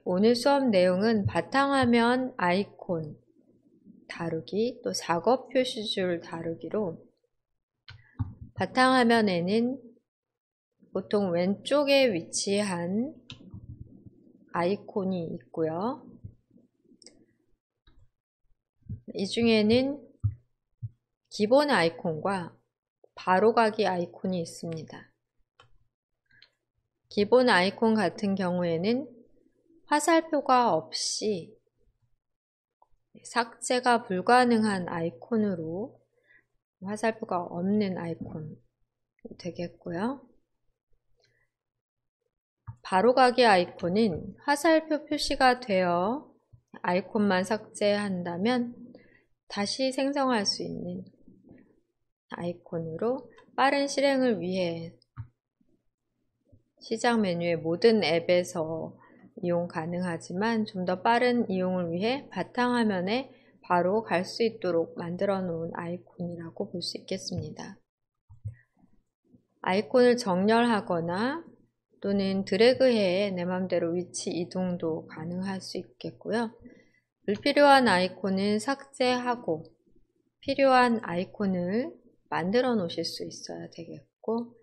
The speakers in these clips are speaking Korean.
오늘 수업 내용은 바탕화면 아이콘 다루기, 또 작업 표시줄 다루기로 바탕화면에는 보통 왼쪽에 위치한 아이콘이 있고요. 이 중에는 기본 아이콘과 바로가기 아이콘이 있습니다. 기본 아이콘 같은 경우에는 화살표가 없이 삭제가 불가능한 아이콘으로 화살표가 없는 아이콘 되겠고요. 바로가기 아이콘은 화살표 표시가 되어 아이콘만 삭제한다면 다시 생성할 수 있는 아이콘으로 빠른 실행을 위해 시작 메뉴의 모든 앱에서 이용 가능하지만 좀 더 빠른 이용을 위해 바탕화면에 바로 갈 수 있도록 만들어 놓은 아이콘이라고 볼 수 있겠습니다. 아이콘을 정렬하거나 또는 드래그해 내 맘대로 위치 이동도 가능할 수 있겠고요. 불필요한 아이콘은 삭제하고 필요한 아이콘을 만들어 놓으실 수 있어야 되겠고,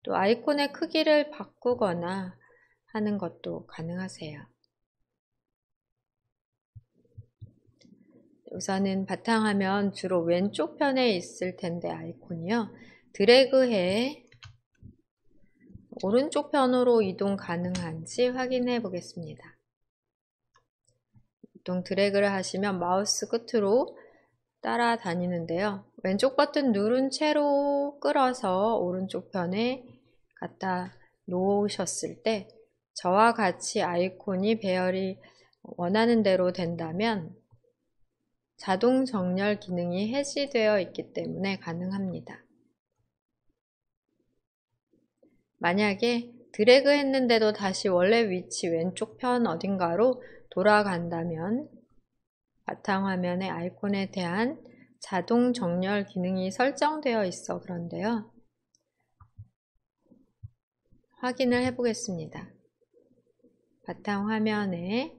또 아이콘의 크기를 바꾸거나 하는 것도 가능하세요. 우선은 바탕화면 주로 왼쪽 편에 있을 텐데 아이콘이요. 드래그해 오른쪽 편으로 이동 가능한지 확인해 보겠습니다. 보통 드래그를 하시면 마우스 끝으로 따라다니는데요. 왼쪽 버튼 누른 채로 끌어서 오른쪽 편에 갖다 놓으셨을 때 저와 같이 아이콘이 배열이 원하는 대로 된다면 자동 정렬 기능이 해지되어 있기 때문에 가능합니다. 만약에 드래그 했는데도 다시 원래 위치 왼쪽 편 어딘가로 돌아간다면 바탕화면의 아이콘에 대한 자동 정렬 기능이 설정되어 있어 그런데요. 확인을 해보겠습니다. 바탕화면에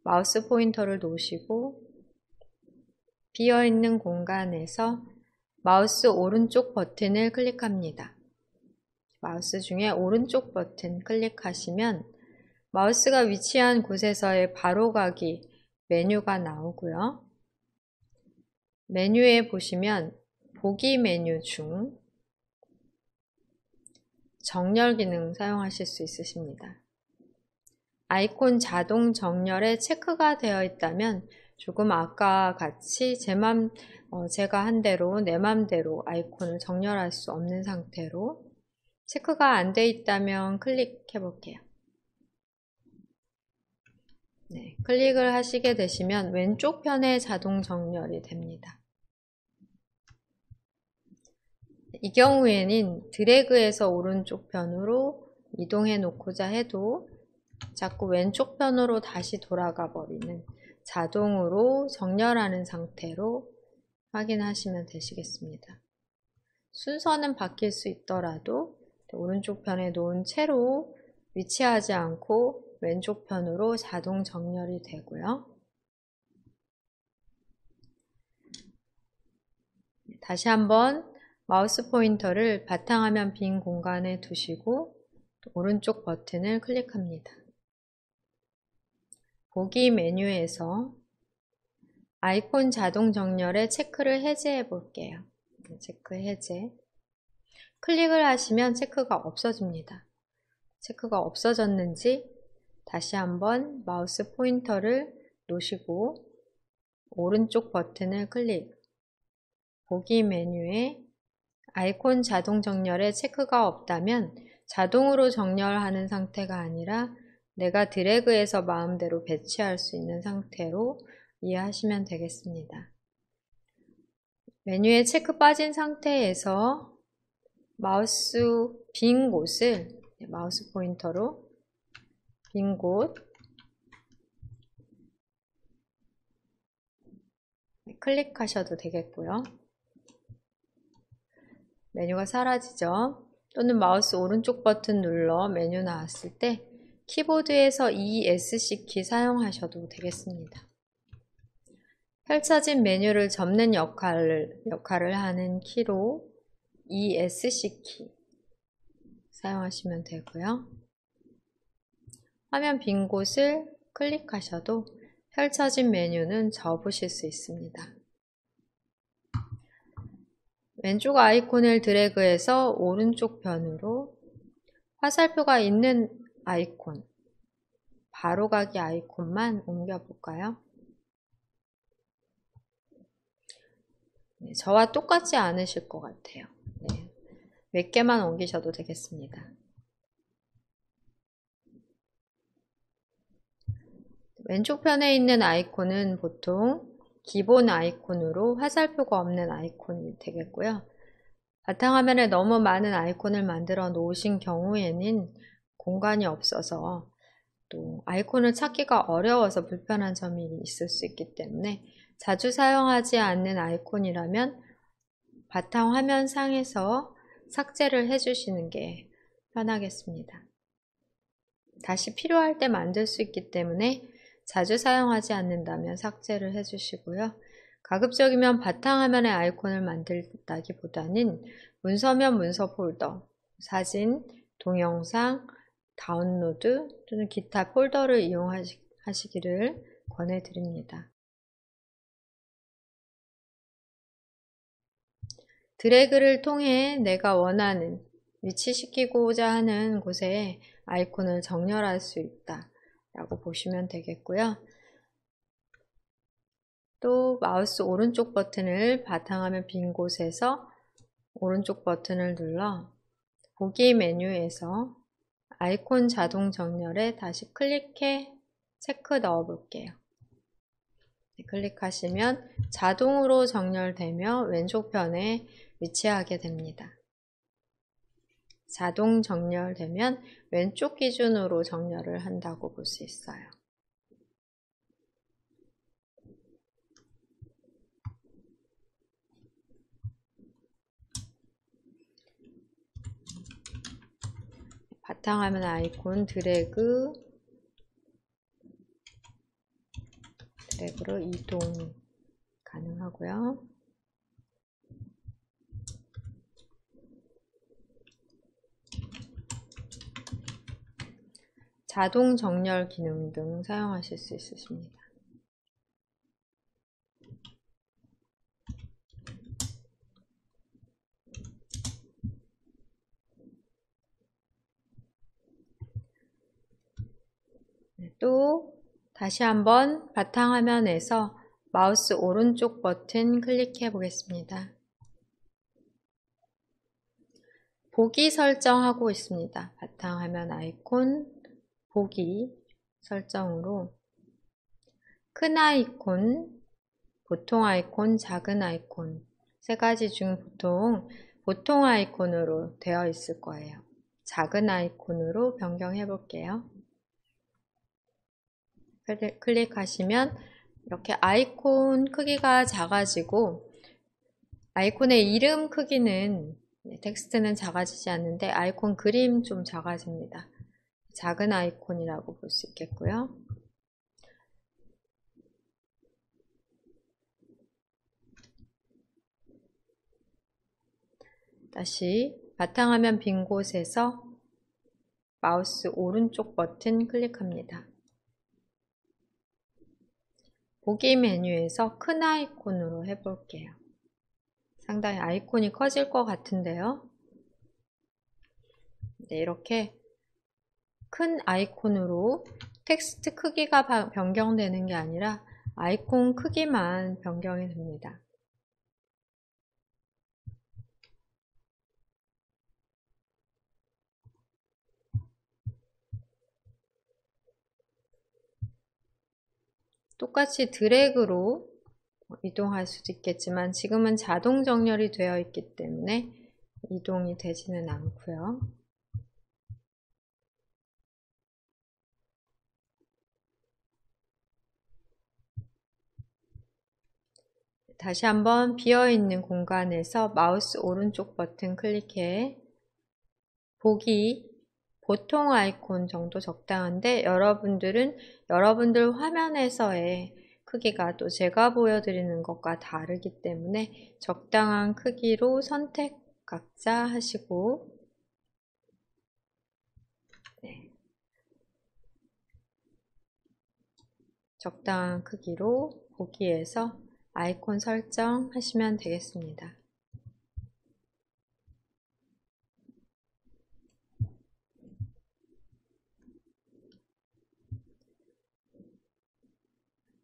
마우스 포인터를 놓으시고 비어있는 공간에서 마우스 오른쪽 버튼을 클릭합니다. 마우스 중에 오른쪽 버튼 클릭하시면 마우스가 위치한 곳에서의 바로가기 메뉴가 나오고요. 메뉴에 보시면 보기 메뉴 중 정렬 기능 사용하실 수 있으십니다. 아이콘 자동 정렬에 체크가 되어 있다면 조금 아까 같이 제가 한 대로 내 맘대로 아이콘을 정렬할 수 없는 상태로, 체크가 안 돼 있다면 클릭해 볼게요. 네, 클릭을 하시게 되시면 왼쪽 편에 자동 정렬이 됩니다. 이 경우에는 드래그해서 오른쪽 편으로 이동해 놓고자 해도 자꾸 왼쪽 편으로 다시 돌아가 버리는, 자동으로 정렬하는 상태로 확인하시면 되시겠습니다. 순서는 바뀔 수 있더라도 오른쪽 편에 놓은 채로 위치하지 않고 왼쪽 편으로 자동 정렬이 되고요. 다시 한번 마우스 포인터를 바탕화면 빈 공간에 두시고 오른쪽 버튼을 클릭합니다. 보기 메뉴에서 아이콘 자동 정렬에 체크를 해제해 볼게요. 체크 해제. 클릭을 하시면 체크가 없어집니다. 체크가 없어졌는지 다시 한번 마우스 포인터를 놓으시고 오른쪽 버튼을 클릭. 보기 메뉴에 아이콘 자동 정렬에 체크가 없다면 자동으로 정렬하는 상태가 아니라 내가 드래그해서 마음대로 배치할 수 있는 상태로 이해하시면 되겠습니다. 메뉴에 체크 빠진 상태에서 마우스 빈 곳을 마우스 포인터로 빈 곳 클릭하셔도 되겠고요. 메뉴가 사라지죠. 또는 마우스 오른쪽 버튼 눌러 메뉴 나왔을 때 키보드에서 ESC 키 사용하셔도 되겠습니다. 펼쳐진 메뉴를 접는 역할을 하는 키로 ESC 키 사용하시면 되고요. 화면 빈 곳을 클릭하셔도 펼쳐진 메뉴는 접으실 수 있습니다. 왼쪽 아이콘을 드래그해서 오른쪽 변으로 화살표가 있는 아이콘, 바로가기 아이콘만 옮겨볼까요? 네, 저와 똑같지 않으실 것 같아요. 네, 몇 개만 옮기셔도 되겠습니다. 왼쪽 편에 있는 아이콘은 보통 기본 아이콘으로 화살표가 없는 아이콘이 되겠고요. 바탕화면에 너무 많은 아이콘을 만들어 놓으신 경우에는 공간이 없어서 또 아이콘을 찾기가 어려워서 불편한 점이 있을 수 있기 때문에 자주 사용하지 않는 아이콘이라면 바탕화면 상에서 삭제를 해주시는 게 편하겠습니다. 다시 필요할 때 만들 수 있기 때문에 자주 사용하지 않는다면 삭제를 해주시고요. 가급적이면 바탕화면에 아이콘을 만들다기보다는 문서면 문서 폴더, 사진, 동영상, 다운로드 또는 기타 폴더를 이용하시기를 권해드립니다. 드래그를 통해 내가 원하는 위치시키고자 하는 곳에 아이콘을 정렬할 수 있다 라고 보시면 되겠고요. 또 마우스 오른쪽 버튼을 바탕화면 빈 곳에서 오른쪽 버튼을 눌러 보기 메뉴에서 아이콘 자동 정렬에 다시 클릭해 체크 넣어 볼게요. 네, 클릭하시면 자동으로 정렬되며 왼쪽 편에 위치하게 됩니다. 자동 정렬되면 왼쪽 기준으로 정렬을 한다고 볼 수 있어요. 바탕화면 아이콘 드래그로 이동 가능하고요. 자동 정렬 기능 등 사용하실 수 있으십니다. 또 다시 한번 바탕화면에서 마우스 오른쪽 버튼 클릭해 보겠습니다. 보기 설정하고 있습니다. 바탕화면 아이콘 보기 설정으로 큰 아이콘, 보통 아이콘, 작은 아이콘 세 가지 중 보통 아이콘으로 되어 있을 거예요. 작은 아이콘으로 변경해 볼게요. 클릭하시면 이렇게 아이콘 크기가 작아지고 아이콘의 이름 크기는 텍스트는 작아지지 않는데 아이콘 그림 좀 작아집니다. 작은 아이콘이라고 볼 수 있겠고요. 다시 바탕화면 빈 곳에서 마우스 오른쪽 버튼 클릭합니다. 보기 메뉴에서 큰 아이콘으로 해볼게요. 상당히 아이콘이 커질 것 같은데요. 네, 이렇게 큰 아이콘으로 텍스트 크기가 변경되는 게 아니라 아이콘 크기만 변경이 됩니다. 똑같이 드래그로 이동할 수도 있겠지만 지금은 자동 정렬이 되어 있기 때문에 이동이 되지는 않고요. 다시 한번 비어있는 공간에서 마우스 오른쪽 버튼 클릭해 보기 보통 아이콘 정도 적당한데 여러분들은 여러분들 화면에서의 크기가 또 제가 보여드리는 것과 다르기 때문에 적당한 크기로 선택 각자 하시고 네. 적당한 크기로 보기에서 아이콘 설정하시면 되겠습니다.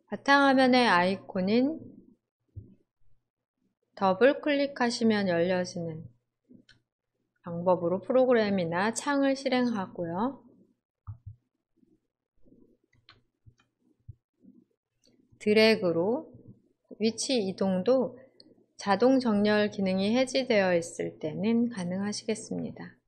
바탕화면의 아이콘은 더블 클릭하시면 열려지는 방법으로 프로그램이나 창을 실행하고요. 드래그로 위치 이동도 자동 정렬 기능이 해제되어 있을 때는 가능하시겠습니다.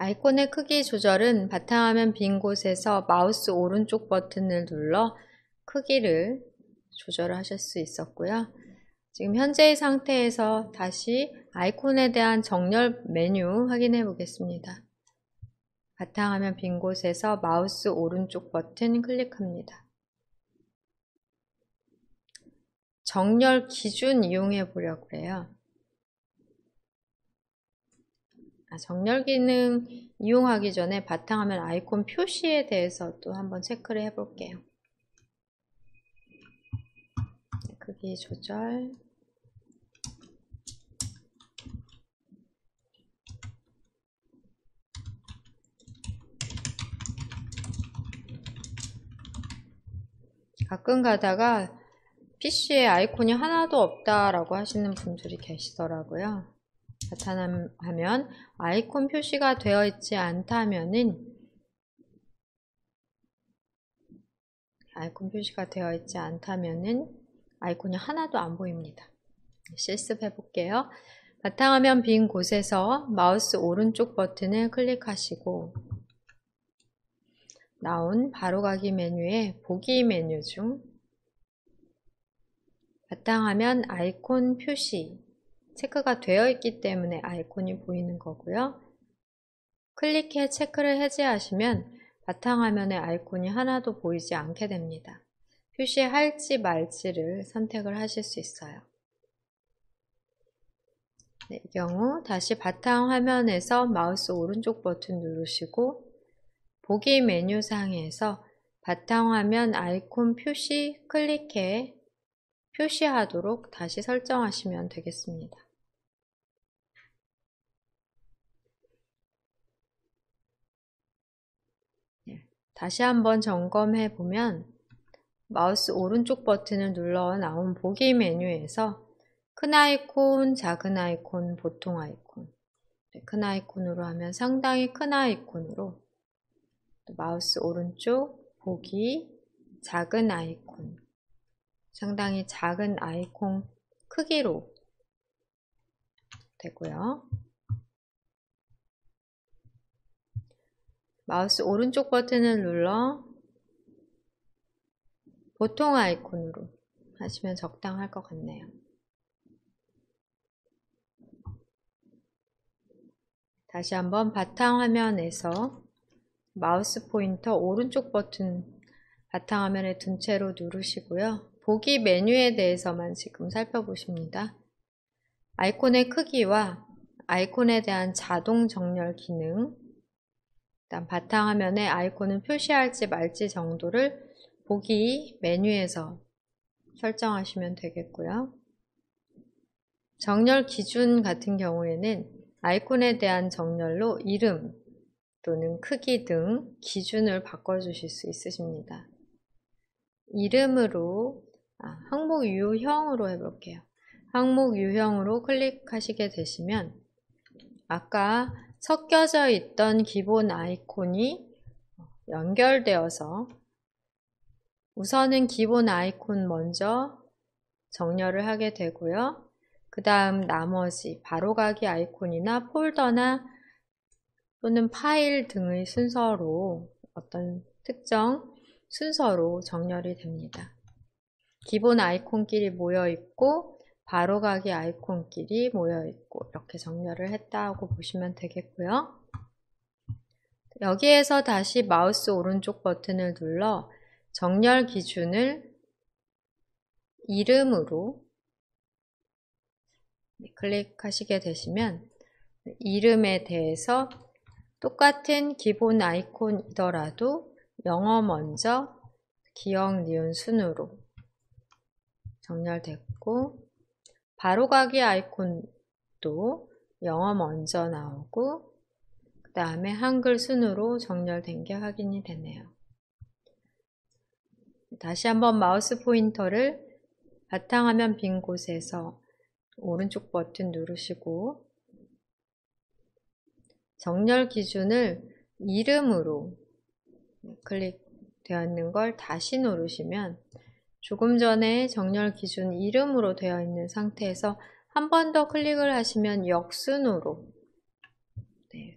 아이콘의 크기 조절은 바탕화면 빈 곳에서 마우스 오른쪽 버튼을 눌러 크기를 조절하실 수 있었고요. 지금 현재의 상태에서 다시 아이콘에 대한 정렬 메뉴 확인해 보겠습니다. 바탕화면 빈 곳에서 마우스 오른쪽 버튼 클릭합니다. 정렬 기준 이용해 보려고 해요. 정렬 기능 이용하기 전에 바탕화면 아이콘 표시에 대해서 또 한번 체크를 해 볼게요. 크기 조절. 가끔 가다가 PC에 아이콘이 하나도 없다라고 하시는 분들이 계시더라고요. 바탕화면 아이콘 표시가 되어 있지 않다면은 아이콘이 하나도 안 보입니다. 실습해 볼게요. 바탕화면 빈 곳에서 마우스 오른쪽 버튼을 클릭하시고 나온 바로가기 메뉴에 보기 메뉴 중 바탕화면 아이콘 표시 체크가 되어 있기 때문에 아이콘이 보이는 거고요. 클릭해 체크를 해제하시면 바탕화면에 아이콘이 하나도 보이지 않게 됩니다. 표시할지 말지를 선택을 하실 수 있어요. 네, 이 경우 다시 바탕화면에서 마우스 오른쪽 버튼 누르시고 보기 메뉴 상에서 바탕화면 아이콘 표시 클릭해 표시하도록 다시 설정하시면 되겠습니다. 다시 한번 점검해 보면 마우스 오른쪽 버튼을 눌러 나온 보기 메뉴에서 큰 아이콘, 작은 아이콘, 보통 아이콘 큰 아이콘으로 하면 상당히 큰 아이콘으로 마우스 오른쪽 보기 작은 아이콘 상당히 작은 아이콘 크기로 되고요. 마우스 오른쪽 버튼을 눌러 보통 아이콘으로 하시면 적당할 것 같네요. 다시 한번 바탕화면에서 마우스 포인터 오른쪽 버튼 바탕화면에 둔 채로 누르시고요. 보기 메뉴에 대해서만 지금 살펴보십니다. 아이콘의 크기와 아이콘에 대한 자동 정렬 기능, 일단 바탕화면에 아이콘을 표시할지 말지 정도를 보기 메뉴에서 설정하시면 되겠고요. 정렬 기준 같은 경우에는 아이콘에 대한 정렬로 이름, 또는 크기 등 기준을 바꿔주실 수 있으십니다. 이름으로 항목 유형으로 해볼게요. 항목 유형으로 클릭하시게 되시면 아까 섞여져 있던 기본 아이콘이 연결되어서 우선은 기본 아이콘 먼저 정렬을 하게 되고요. 그 다음 나머지 바로가기 아이콘이나 폴더나 또는 파일 등의 순서로 어떤 특정 순서로 정렬이 됩니다. 기본 아이콘끼리 모여있고 바로가기 아이콘끼리 모여있고 이렇게 정렬을 했다고 보시면 되겠고요. 여기에서 다시 마우스 오른쪽 버튼을 눌러 정렬 기준을 이름으로 클릭하시게 되시면 이름에 대해서 똑같은 기본 아이콘이더라도 영어 먼저 기억, 니은 순으로 정렬됐고 바로가기 아이콘도 영어 먼저 나오고 그 다음에 한글 순으로 정렬된 게 확인이 되네요. 다시 한번 마우스 포인터를 바탕화면 빈 곳에서 오른쪽 버튼 누르시고 정렬 기준을 이름으로 클릭되어 있는 걸 다시 누르시면 조금 전에 정렬 기준 이름으로 되어 있는 상태에서 한 번 더 클릭을 하시면 역순으로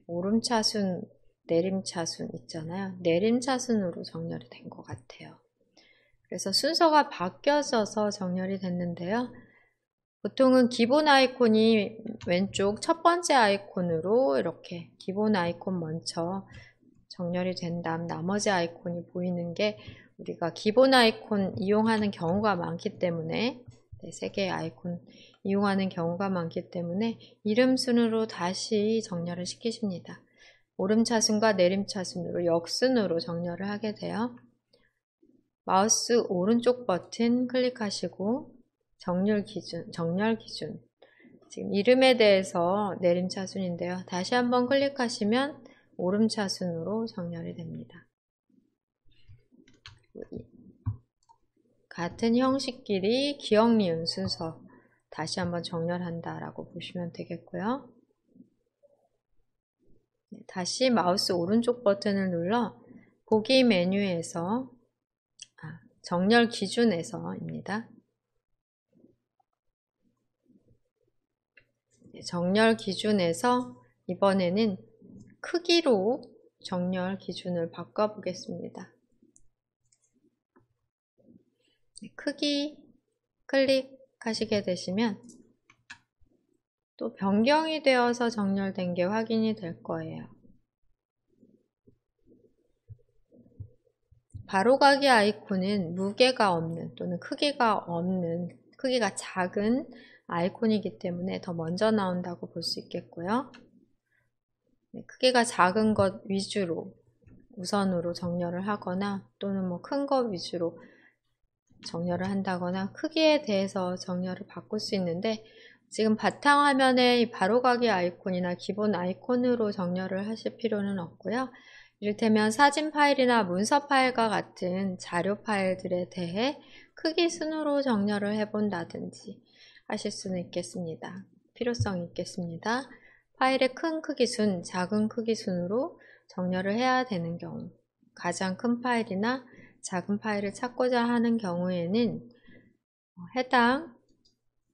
오름차순, 내림차순 있잖아요. 내림차순으로 정렬이 된 것 같아요. 그래서 순서가 바뀌어져서 정렬이 됐는데요. 보통은 기본 아이콘이 왼쪽 첫 번째 아이콘으로 이렇게 기본 아이콘 먼저 정렬이 된 다음 나머지 아이콘이 보이는 게 우리가 기본 아이콘 이용하는 경우가 많기 때문에 세 개의 아이콘 이용하는 경우가 많기 때문에 이름 순으로 다시 정렬을 시키십니다. 오름차순과 내림차순으로 역순으로 정렬을 하게 돼요. 마우스 오른쪽 버튼 클릭하시고 정렬 기준 지금 이름에 대해서 내림차순인데요. 다시 한번 클릭하시면 오름차순으로 정렬이 됩니다. 같은 형식끼리 기억, 니은 순서 다시 한번 정렬한다 라고 보시면 되겠고요. 다시 마우스 오른쪽 버튼을 눌러 보기 메뉴에서 정렬 기준에서입니다. 정렬 기준에서 이번에는 크기로 정렬 기준을 바꿔보겠습니다. 크기 클릭하시게 되시면 또 변경이 되어서 정렬된 게 확인이 될 거예요. 바로가기 아이콘은 무게가 없는 또는 크기가 없는, 크기가 작은 아이콘이기 때문에 더 먼저 나온다고 볼 수 있겠고요. 크기가 작은 것 위주로 우선으로 정렬을 하거나 또는 큰 것 위주로 정렬을 한다거나 크기에 대해서 정렬을 바꿀 수 있는데 지금 바탕화면에 이 바로가기 아이콘이나 기본 아이콘으로 정렬을 하실 필요는 없고요. 이를테면 사진 파일이나 문서 파일과 같은 자료 파일들에 대해 크기 순으로 정렬을 해본다든지 하실 수는 있겠습니다. 필요성이 있겠습니다. 파일의 큰 크기 순, 작은 크기 순으로 정렬을 해야 되는 경우, 가장 큰 파일이나 작은 파일을 찾고자 하는 경우에는 해당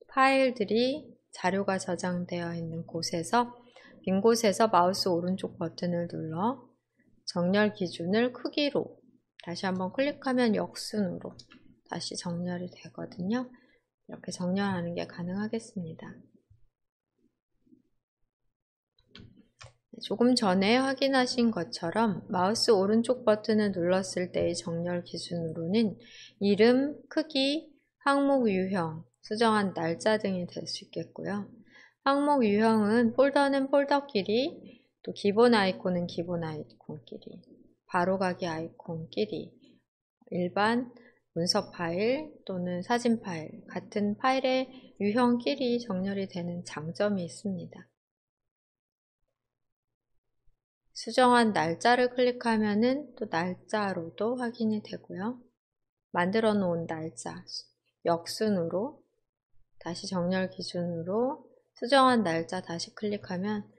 파일들이 자료가 저장되어 있는 곳에서 빈 곳에서 마우스 오른쪽 버튼을 눌러 정렬 기준을 크기로 다시 한번 클릭하면 역순으로 다시 정렬이 되거든요. 이렇게 정렬하는 게 가능하겠습니다. 조금 전에 확인하신 것처럼 마우스 오른쪽 버튼을 눌렀을 때의 정렬 기준으로는 이름, 크기, 항목 유형, 수정한 날짜 등이 될 수 있겠고요. 항목 유형은 폴더는 폴더끼리, 또 기본 아이콘은 기본 아이콘끼리, 바로가기 아이콘끼리, 일반 문서 파일 또는 사진 파일, 같은 파일의 유형끼리 정렬이 되는 장점이 있습니다. 수정한 날짜를 클릭하면은 또 날짜로도 확인이 되고요. 만들어 놓은 날짜, 역순으로 다시 정렬 기준으로 수정한 날짜 다시 클릭하면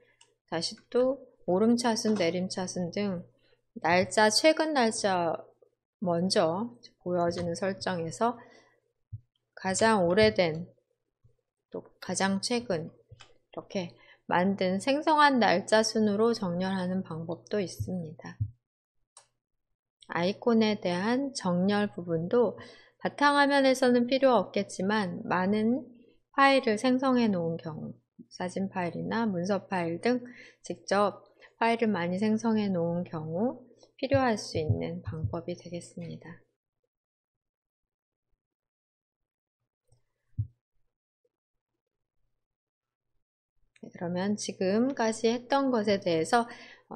다시 또 오름차순, 내림차순 등 날짜, 최근 날짜 먼저 보여지는 설정에서 가장 오래된 또 가장 최근 이렇게 만든 생성한 날짜 순으로 정렬하는 방법도 있습니다. 아이콘에 대한 정렬 부분도 바탕화면에서는 필요 없겠지만 많은 파일을 생성해 놓은 경우, 사진 파일이나 문서 파일 등 직접 파일을 많이 생성해 놓은 경우 필요할 수 있는 방법이 되겠습니다. 그러면 지금까지 했던 것에 대해서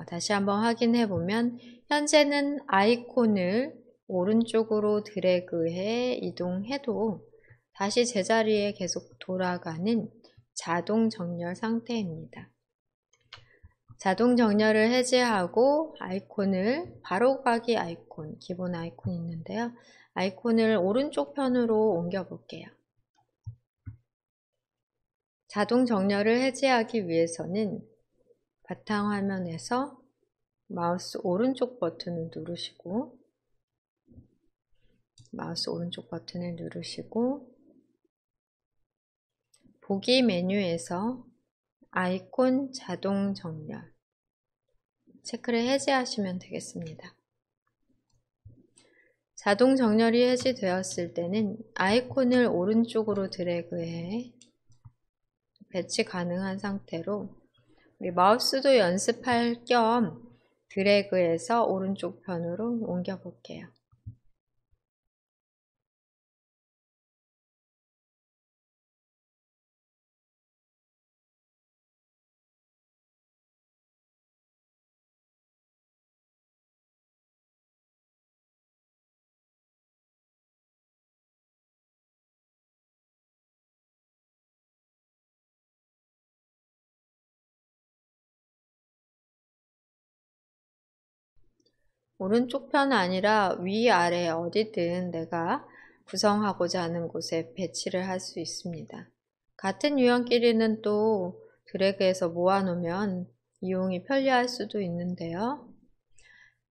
다시 한번 확인해 보면 현재는 아이콘을 오른쪽으로 드래그해 이동해도 다시 제자리에 계속 돌아가는 자동 정렬 상태입니다. 자동 정렬을 해제하고 아이콘을 바로가기 아이콘, 기본 아이콘이 있는데요. 아이콘을 오른쪽 편으로 옮겨 볼게요. 자동 정렬을 해제하기 위해서는 바탕화면에서 마우스 오른쪽 버튼을 누르시고 보기 메뉴에서 아이콘 자동 정렬 체크를 해제하시면 되겠습니다. 자동 정렬이 해제되었을 때는 아이콘을 오른쪽으로 드래그해 배치 가능한 상태로 우리 마우스도 연습할 겸 드래그해서 오른쪽 편으로 옮겨 볼게요. 오른쪽 편 아니라 위아래 어디든 내가 구성하고자 하는 곳에 배치를 할 수 있습니다. 같은 유형끼리는 또 드래그해서 모아놓으면 이용이 편리할 수도 있는데요.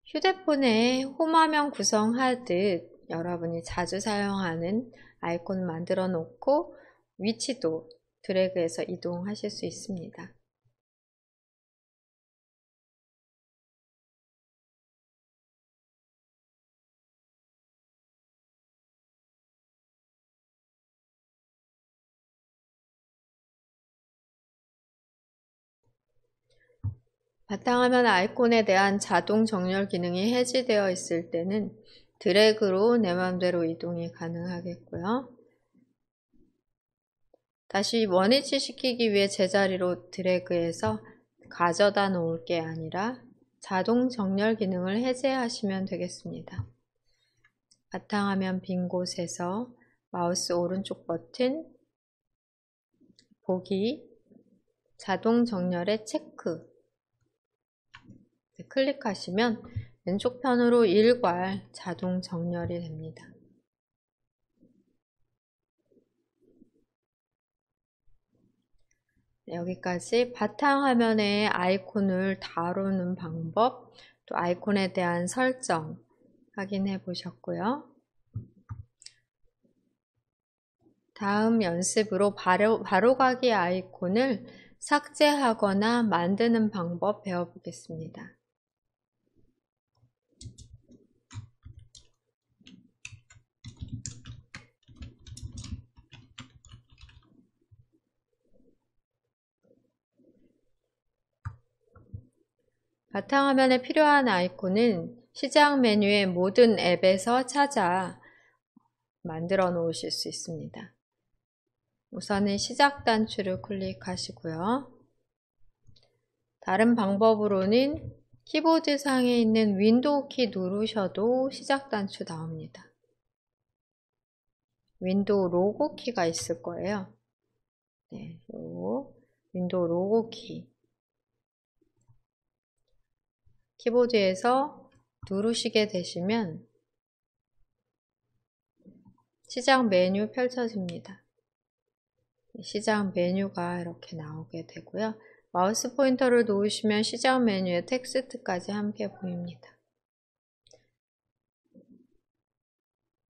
휴대폰에 홈화면 구성하듯 여러분이 자주 사용하는 아이콘 만들어 놓고 위치도 드래그해서 이동하실 수 있습니다. 바탕화면 아이콘에 대한 자동 정렬 기능이 해제되어 있을 때는 드래그로 내 맘대로 이동이 가능하겠고요. 다시 원위치 시키기 위해 제자리로 드래그해서 가져다 놓을 게 아니라 자동 정렬 기능을 해제하시면 되겠습니다. 바탕화면 빈 곳에서 마우스 오른쪽 버튼, 보기, 자동 정렬의 체크 클릭하시면 왼쪽 편으로 일괄 자동 정렬이 됩니다. 여기까지 바탕화면의 아이콘을 다루는 방법, 또 아이콘에 대한 설정 확인해 보셨고요. 다음 연습으로 바로가기 아이콘을 삭제하거나 만드는 방법 배워보겠습니다. 바탕화면에 필요한 아이콘은 시작 메뉴의 모든 앱에서 찾아 만들어 놓으실 수 있습니다. 우선은 시작 단추를 클릭하시고요. 다른 방법으로는 키보드 상에 있는 윈도우 키 누르셔도 시작 단추 나옵니다. 윈도우 로고 키가 있을 거예요. 네, 요 윈도우 로고 키. 키보드에서 누르시게 되시면 시작 메뉴 펼쳐집니다. 시작 메뉴가 이렇게 나오게 되고요. 마우스 포인터를 놓으시면 시작 메뉴에 텍스트까지 함께 보입니다.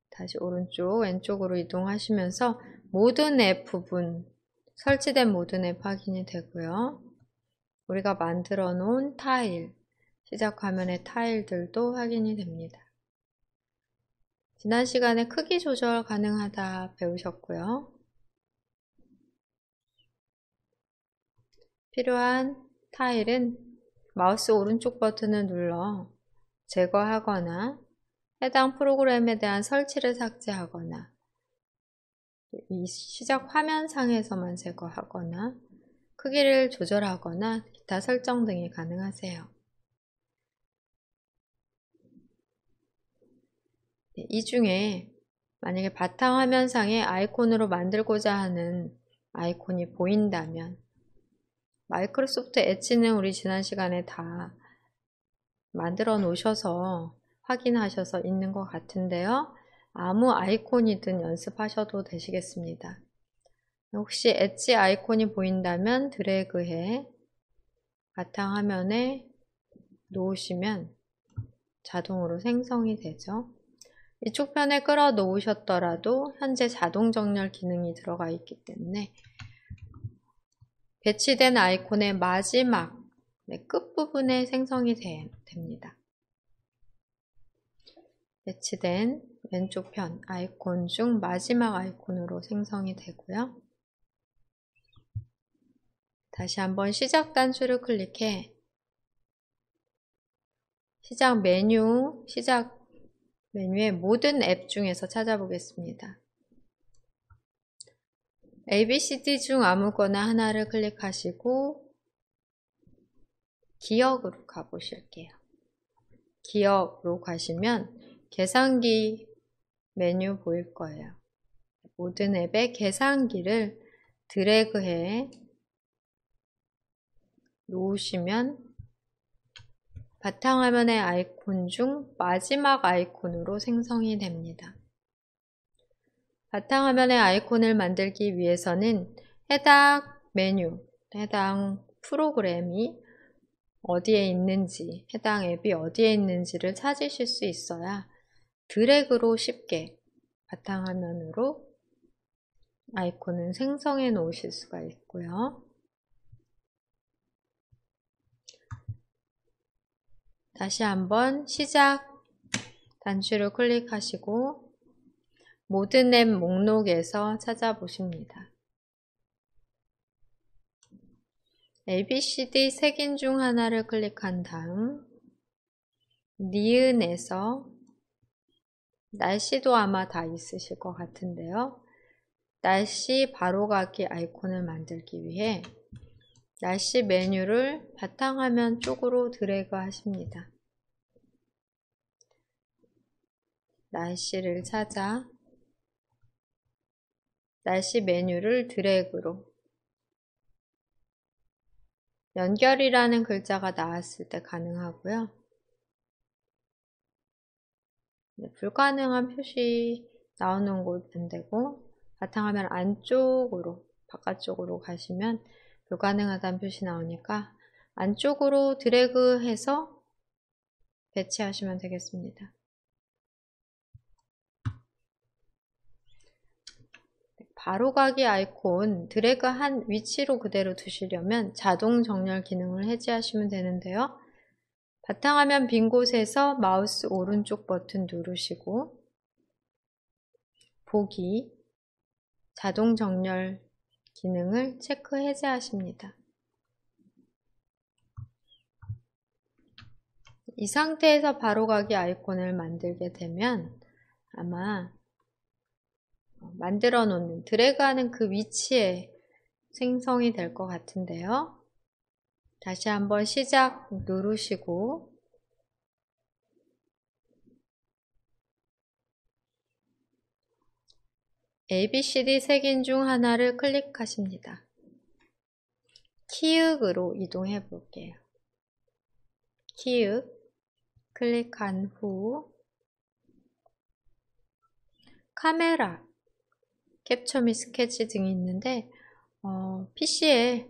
다시 오른쪽 왼쪽으로 이동하시면서 모든 앱 부분, 설치된 모든 앱 확인이 되고요. 우리가 만들어 놓은 타일, 시작 화면의 타일들도 확인이 됩니다. 지난 시간에 크기 조절 가능하다 배우셨고요. 필요한 타일은 마우스 오른쪽 버튼을 눌러 제거하거나 해당 프로그램에 대한 설치를 삭제하거나 이 시작 화면상에서만 제거하거나 크기를 조절하거나 기타 설정 등이 가능하세요. 이 중에 만약에 바탕화면상에 아이콘으로 만들고자 하는 아이콘이 보인다면 마이크로소프트 엣지는 우리 지난 시간에 다 만들어 놓으셔서 확인하셔서 있는 것 같은데요. 아무 아이콘이든 연습하셔도 되시겠습니다. 혹시 엣지 아이콘이 보인다면 드래그해 바탕화면에 놓으시면 자동으로 생성이 되죠. 이쪽 편에 끌어 놓으셨더라도 현재 자동 정렬 기능이 들어가 있기 때문에 배치된 아이콘의 마지막 끝부분에 생성이 됩니다. 배치된 왼쪽 편 아이콘 중 마지막 아이콘으로 생성이 되고요. 다시 한번 시작 단추를 클릭해 시작 메뉴의 모든 앱 중에서 찾아보겠습니다. ABCD 중 아무거나 하나를 클릭하시고 기억으로 가보실게요. 기억으로 가시면 계산기 메뉴 보일 거예요. 모든 앱의 계산기를 드래그해 놓으시면 바탕화면의 아이콘 중 마지막 아이콘으로 생성이 됩니다. 바탕화면의 아이콘을 만들기 위해서는 해당 메뉴, 해당 프로그램이 어디에 있는지, 해당 앱이 어디에 있는지를 찾으실 수 있어야 드래그로 쉽게 바탕화면으로 아이콘을 생성해 놓으실 수가 있고요. 다시 한번 시작 단추를 클릭하시고 모든 앱 목록에서 찾아보십니다. ABCD 색인 중 하나를 클릭한 다음 니은에서 날씨도 아마 다 있으실 것 같은데요. 날씨 바로가기 아이콘을 만들기 위해 날씨 메뉴를 바탕화면 쪽으로 드래그 하십니다. 날씨를 찾아 날씨 메뉴를 드래그로 연결이라는 글자가 나왔을 때 가능하고요. 불가능한 표시 나오는 곳 안되고 바탕화면 안쪽으로 바깥쪽으로 가시면 불가능하다는 표시 나오니까 안쪽으로 드래그해서 배치하시면 되겠습니다. 바로가기 아이콘 드래그한 위치로 그대로 두시려면 자동 정렬 기능을 해제하시면 되는데요. 바탕화면 빈 곳에서 마우스 오른쪽 버튼 누르시고 보기 자동 정렬 기능을 체크 해제하십니다. 이 상태에서 바로가기 아이콘을 만들게 되면 아마 만들어 놓는 드래그하는 그 위치에 생성이 될 것 같은데요. 다시 한번 시작 누르시고 ABCD 색인 중 하나를 클릭하십니다. 키읔으로 이동해 볼게요. 키읔 클릭한 후 카메라, 캡처 및 스케치 등이 있는데 PC에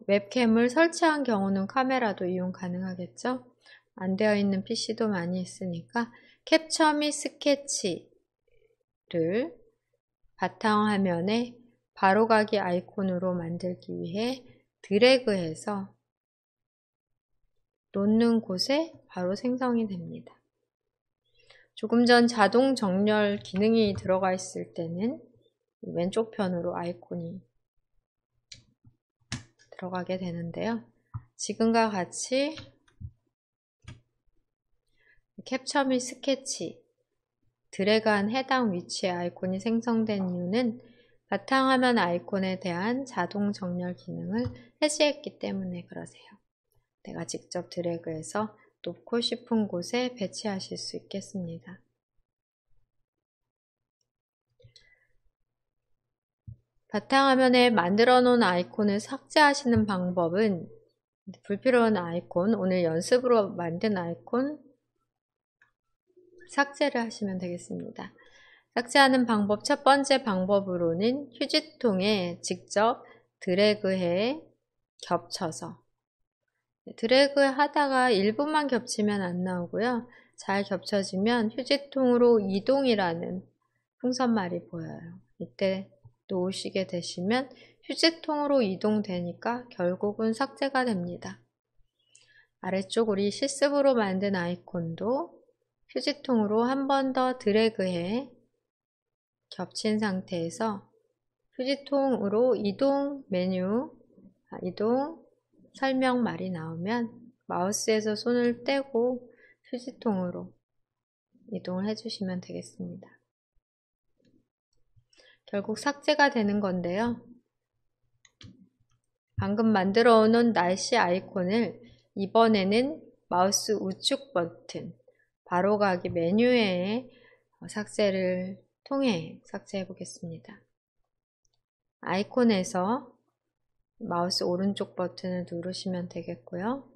웹캠을 설치한 경우는 카메라도 이용 가능하겠죠? 안 되어 있는 PC도 많이 있으니까 캡처 및 스케치를 바탕화면에 바로가기 아이콘으로 만들기 위해 드래그해서 놓는 곳에 바로 생성이 됩니다. 조금 전 자동 정렬 기능이 들어가 있을 때는 왼쪽 편으로 아이콘이 들어가게 되는데요. 지금과 같이 캡처 및 스케치 드래그한 해당 위치에 아이콘이 생성된 이유는 바탕화면 아이콘에 대한 자동 정렬 기능을 해제했기 때문에 그러세요. 내가 직접 드래그해서 놓고 싶은 곳에 배치하실 수 있겠습니다. 바탕화면에 만들어 놓은 아이콘을 삭제하시는 방법은 불필요한 아이콘, 오늘 연습으로 만든 아이콘 삭제를 하시면 되겠습니다. 삭제하는 방법 첫 번째 방법으로는 휴지통에 직접 드래그해 겹쳐서 드래그 하다가 일부만 겹치면 안 나오고요. 잘 겹쳐지면 휴지통으로 이동이라는 풍선말이 보여요. 이때 놓으시게 되시면 휴지통으로 이동되니까 결국은 삭제가 됩니다. 아래쪽 우리 실습으로 만든 아이콘도 휴지통으로 한 번 더 드래그해 겹친 상태에서 휴지통으로 이동 메뉴, 이동 설명말이 나오면 마우스에서 손을 떼고 휴지통으로 이동을 해주시면 되겠습니다. 결국 삭제가 되는 건데요. 방금 만들어 놓은 날씨 아이콘을 이번에는 마우스 우측 버튼, 바로가기 메뉴에 삭제를 통해 삭제해 보겠습니다. 아이콘에서 마우스 오른쪽 버튼을 누르시면 되겠고요.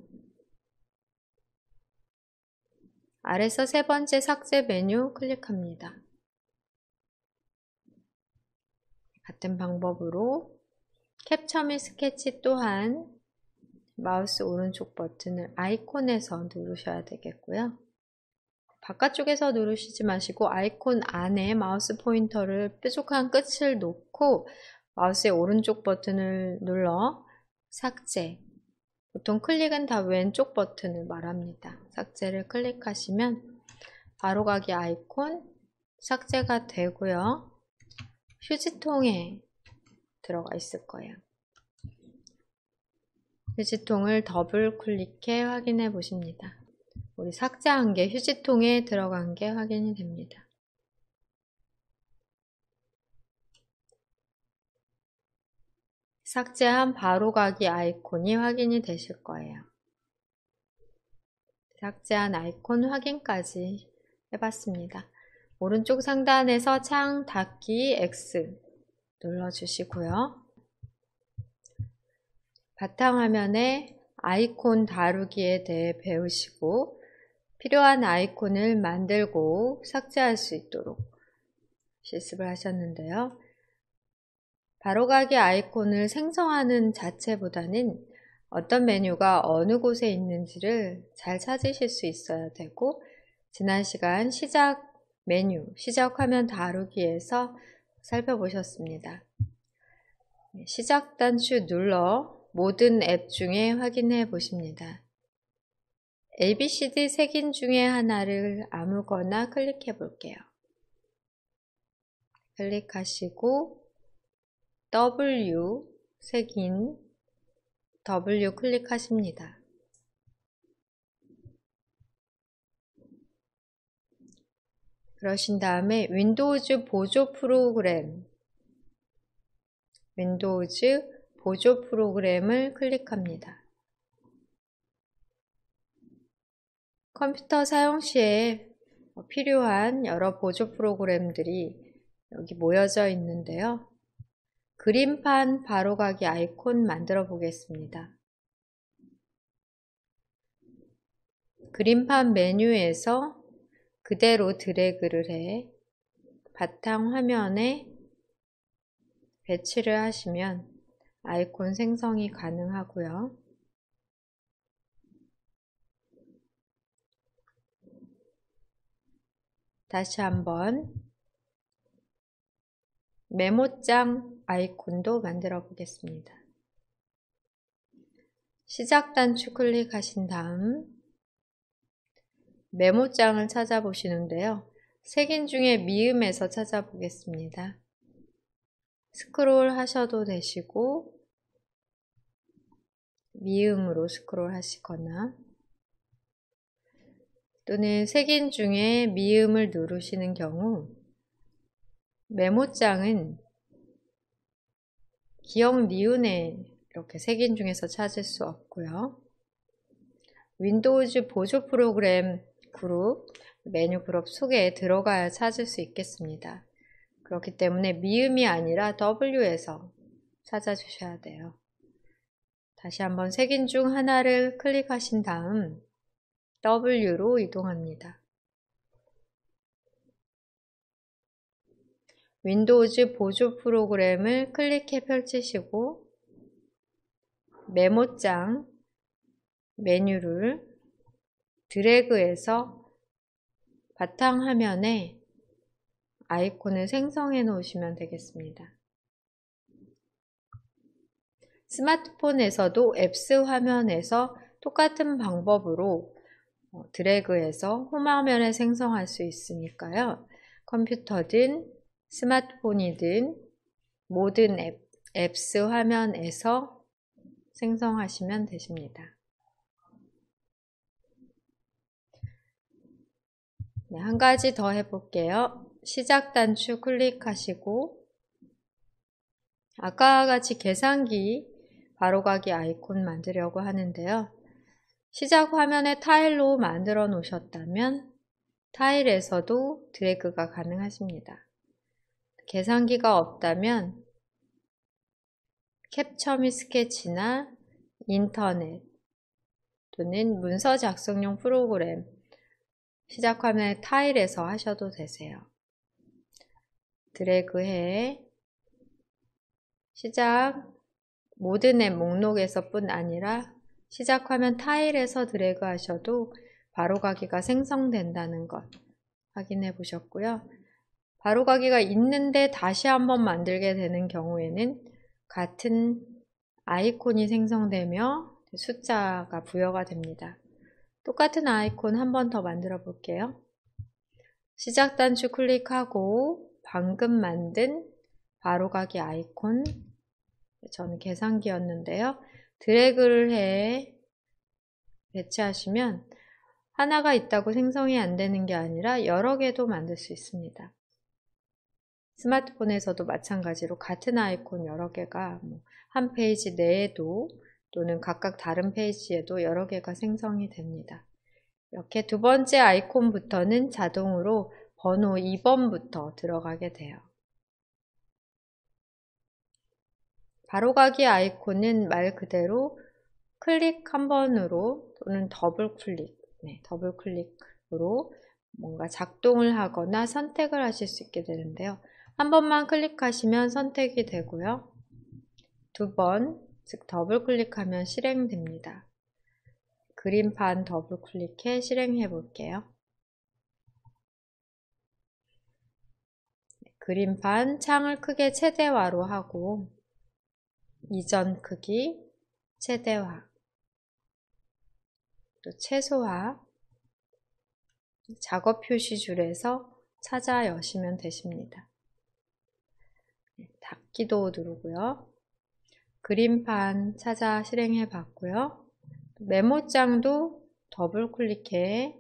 아래서 세 번째 삭제 메뉴 클릭합니다. 같은 방법으로 캡처 및 스케치 또한 마우스 오른쪽 버튼을 아이콘에서 누르셔야 되겠고요. 바깥쪽에서 누르시지 마시고 아이콘 안에 마우스 포인터를 뾰족한 끝을 놓고 마우스의 오른쪽 버튼을 눌러 삭제, 보통 클릭은 다 왼쪽 버튼을 말합니다. 삭제를 클릭하시면 바로가기 아이콘 삭제가 되고요. 휴지통에 들어가 있을 거예요. 휴지통을 더블 클릭해 확인해 보십니다. 우리 삭제한 게 휴지통에 들어간 게 확인이 됩니다. 삭제한 바로가기 아이콘이 확인이 되실 거예요. 삭제한 아이콘 확인까지 해봤습니다. 오른쪽 상단에서 창 닫기 X 눌러주시고요. 바탕화면에 아이콘 다루기에 대해 배우시고 필요한 아이콘을 만들고 삭제할 수 있도록 실습을 하셨는데요. 바로가기 아이콘을 생성하는 자체보다는 어떤 메뉴가 어느 곳에 있는지를 잘 찾으실 수 있어야 되고, 지난 시간 시작 메뉴, 시작 화면 다루기에서 살펴보셨습니다. 시작 단추 눌러 모든 앱 중에 확인해 보십니다. ABCD 색인 중에 하나를 아무거나 클릭해 볼게요. 클릭하시고 W 색인 W 클릭하십니다. 그러신 다음에 윈도우즈 보조 프로그램을 클릭합니다. 컴퓨터 사용 시에 필요한 여러 보조 프로그램들이 여기 모여져 있는데요. 그림판 바로가기 아이콘 만들어 보겠습니다. 그림판 메뉴에서 그대로 드래그를 해 바탕 화면에 배치를 하시면 아이콘 생성이 가능하고요. 다시 한번 메모장 아이콘도 만들어 보겠습니다. 시작 단추 클릭하신 다음 메모장을 찾아보시는데요. 색인 중에 미음에서 찾아보겠습니다. 스크롤 하셔도 되시고 미음으로 스크롤 하시거나 또는 색인 중에 미음을 누르시는 경우 메모장은 기억 니은에 이렇게 색인 중에서 찾을 수 없고요. 윈도우즈 보조 프로그램 그룹, 메뉴 그룹 속에 들어가야 찾을 수 있겠습니다. 그렇기 때문에 미음이 아니라 W에서 찾아주셔야 돼요. 다시 한번 색인 중 하나를 클릭하신 다음 W로 이동합니다. 윈도우즈 보조 프로그램을 클릭해 펼치시고 메모장 메뉴를 드래그해서 바탕화면에 아이콘을 생성해 놓으시면 되겠습니다. 스마트폰에서도 앱스 화면에서 똑같은 방법으로 드래그해서 홈화면에 생성할 수 있으니까요. 컴퓨터든 스마트폰이든 모든 앱스 화면에서 생성하시면 되십니다. 네, 한 가지 더 해볼게요. 시작 단추 클릭하시고 아까와 같이 계산기 바로가기 아이콘 만들려고 하는데요. 시작 화면에 타일로 만들어 놓으셨다면 타일에서도 드래그가 가능하십니다. 계산기가 없다면 캡처 및 스케치나 인터넷 또는 문서 작성용 프로그램 시작 화면에 타일에서 하셔도 되세요. 드래그해 시작 모든 앱 목록에서 뿐 아니라 시작 화면 타일에서 드래그 하셔도 바로가기가 생성된다는 것 확인해 보셨고요. 바로가기가 있는데 다시 한번 만들게 되는 경우에는 같은 아이콘이 생성되며 숫자가 부여가 됩니다. 똑같은 아이콘 한 번 더 만들어 볼게요. 시작 단추 클릭하고 방금 만든 바로가기 아이콘 저는 계산기였는데요. 드래그를 해 배치하시면 하나가 있다고 생성이 안 되는 게 아니라 여러 개도 만들 수 있습니다. 스마트폰에서도 마찬가지로 같은 아이콘 여러 개가 한 페이지 내에도 또는 각각 다른 페이지에도 여러 개가 생성이 됩니다. 이렇게 두 번째 아이콘부터는 자동으로 번호 2번부터 들어가게 돼요. 바로가기 아이콘은 말 그대로 클릭 한 번으로 또는 더블 클릭으로 뭔가 작동을 하거나 선택을 하실 수 있게 되는데요. 한 번만 클릭하시면 선택이 되고요. 두 번, 즉 더블 클릭하면 실행됩니다. 그림판 더블 클릭해 실행해 볼게요. 그림판 창을 크게 최대화로 하고 이전 크기 최대화 또 최소화 작업 표시줄에서 찾아 여시면 되십니다. 닫기도 누르고요. 그림판 찾아 실행해 봤고요. 메모장도 더블 클릭해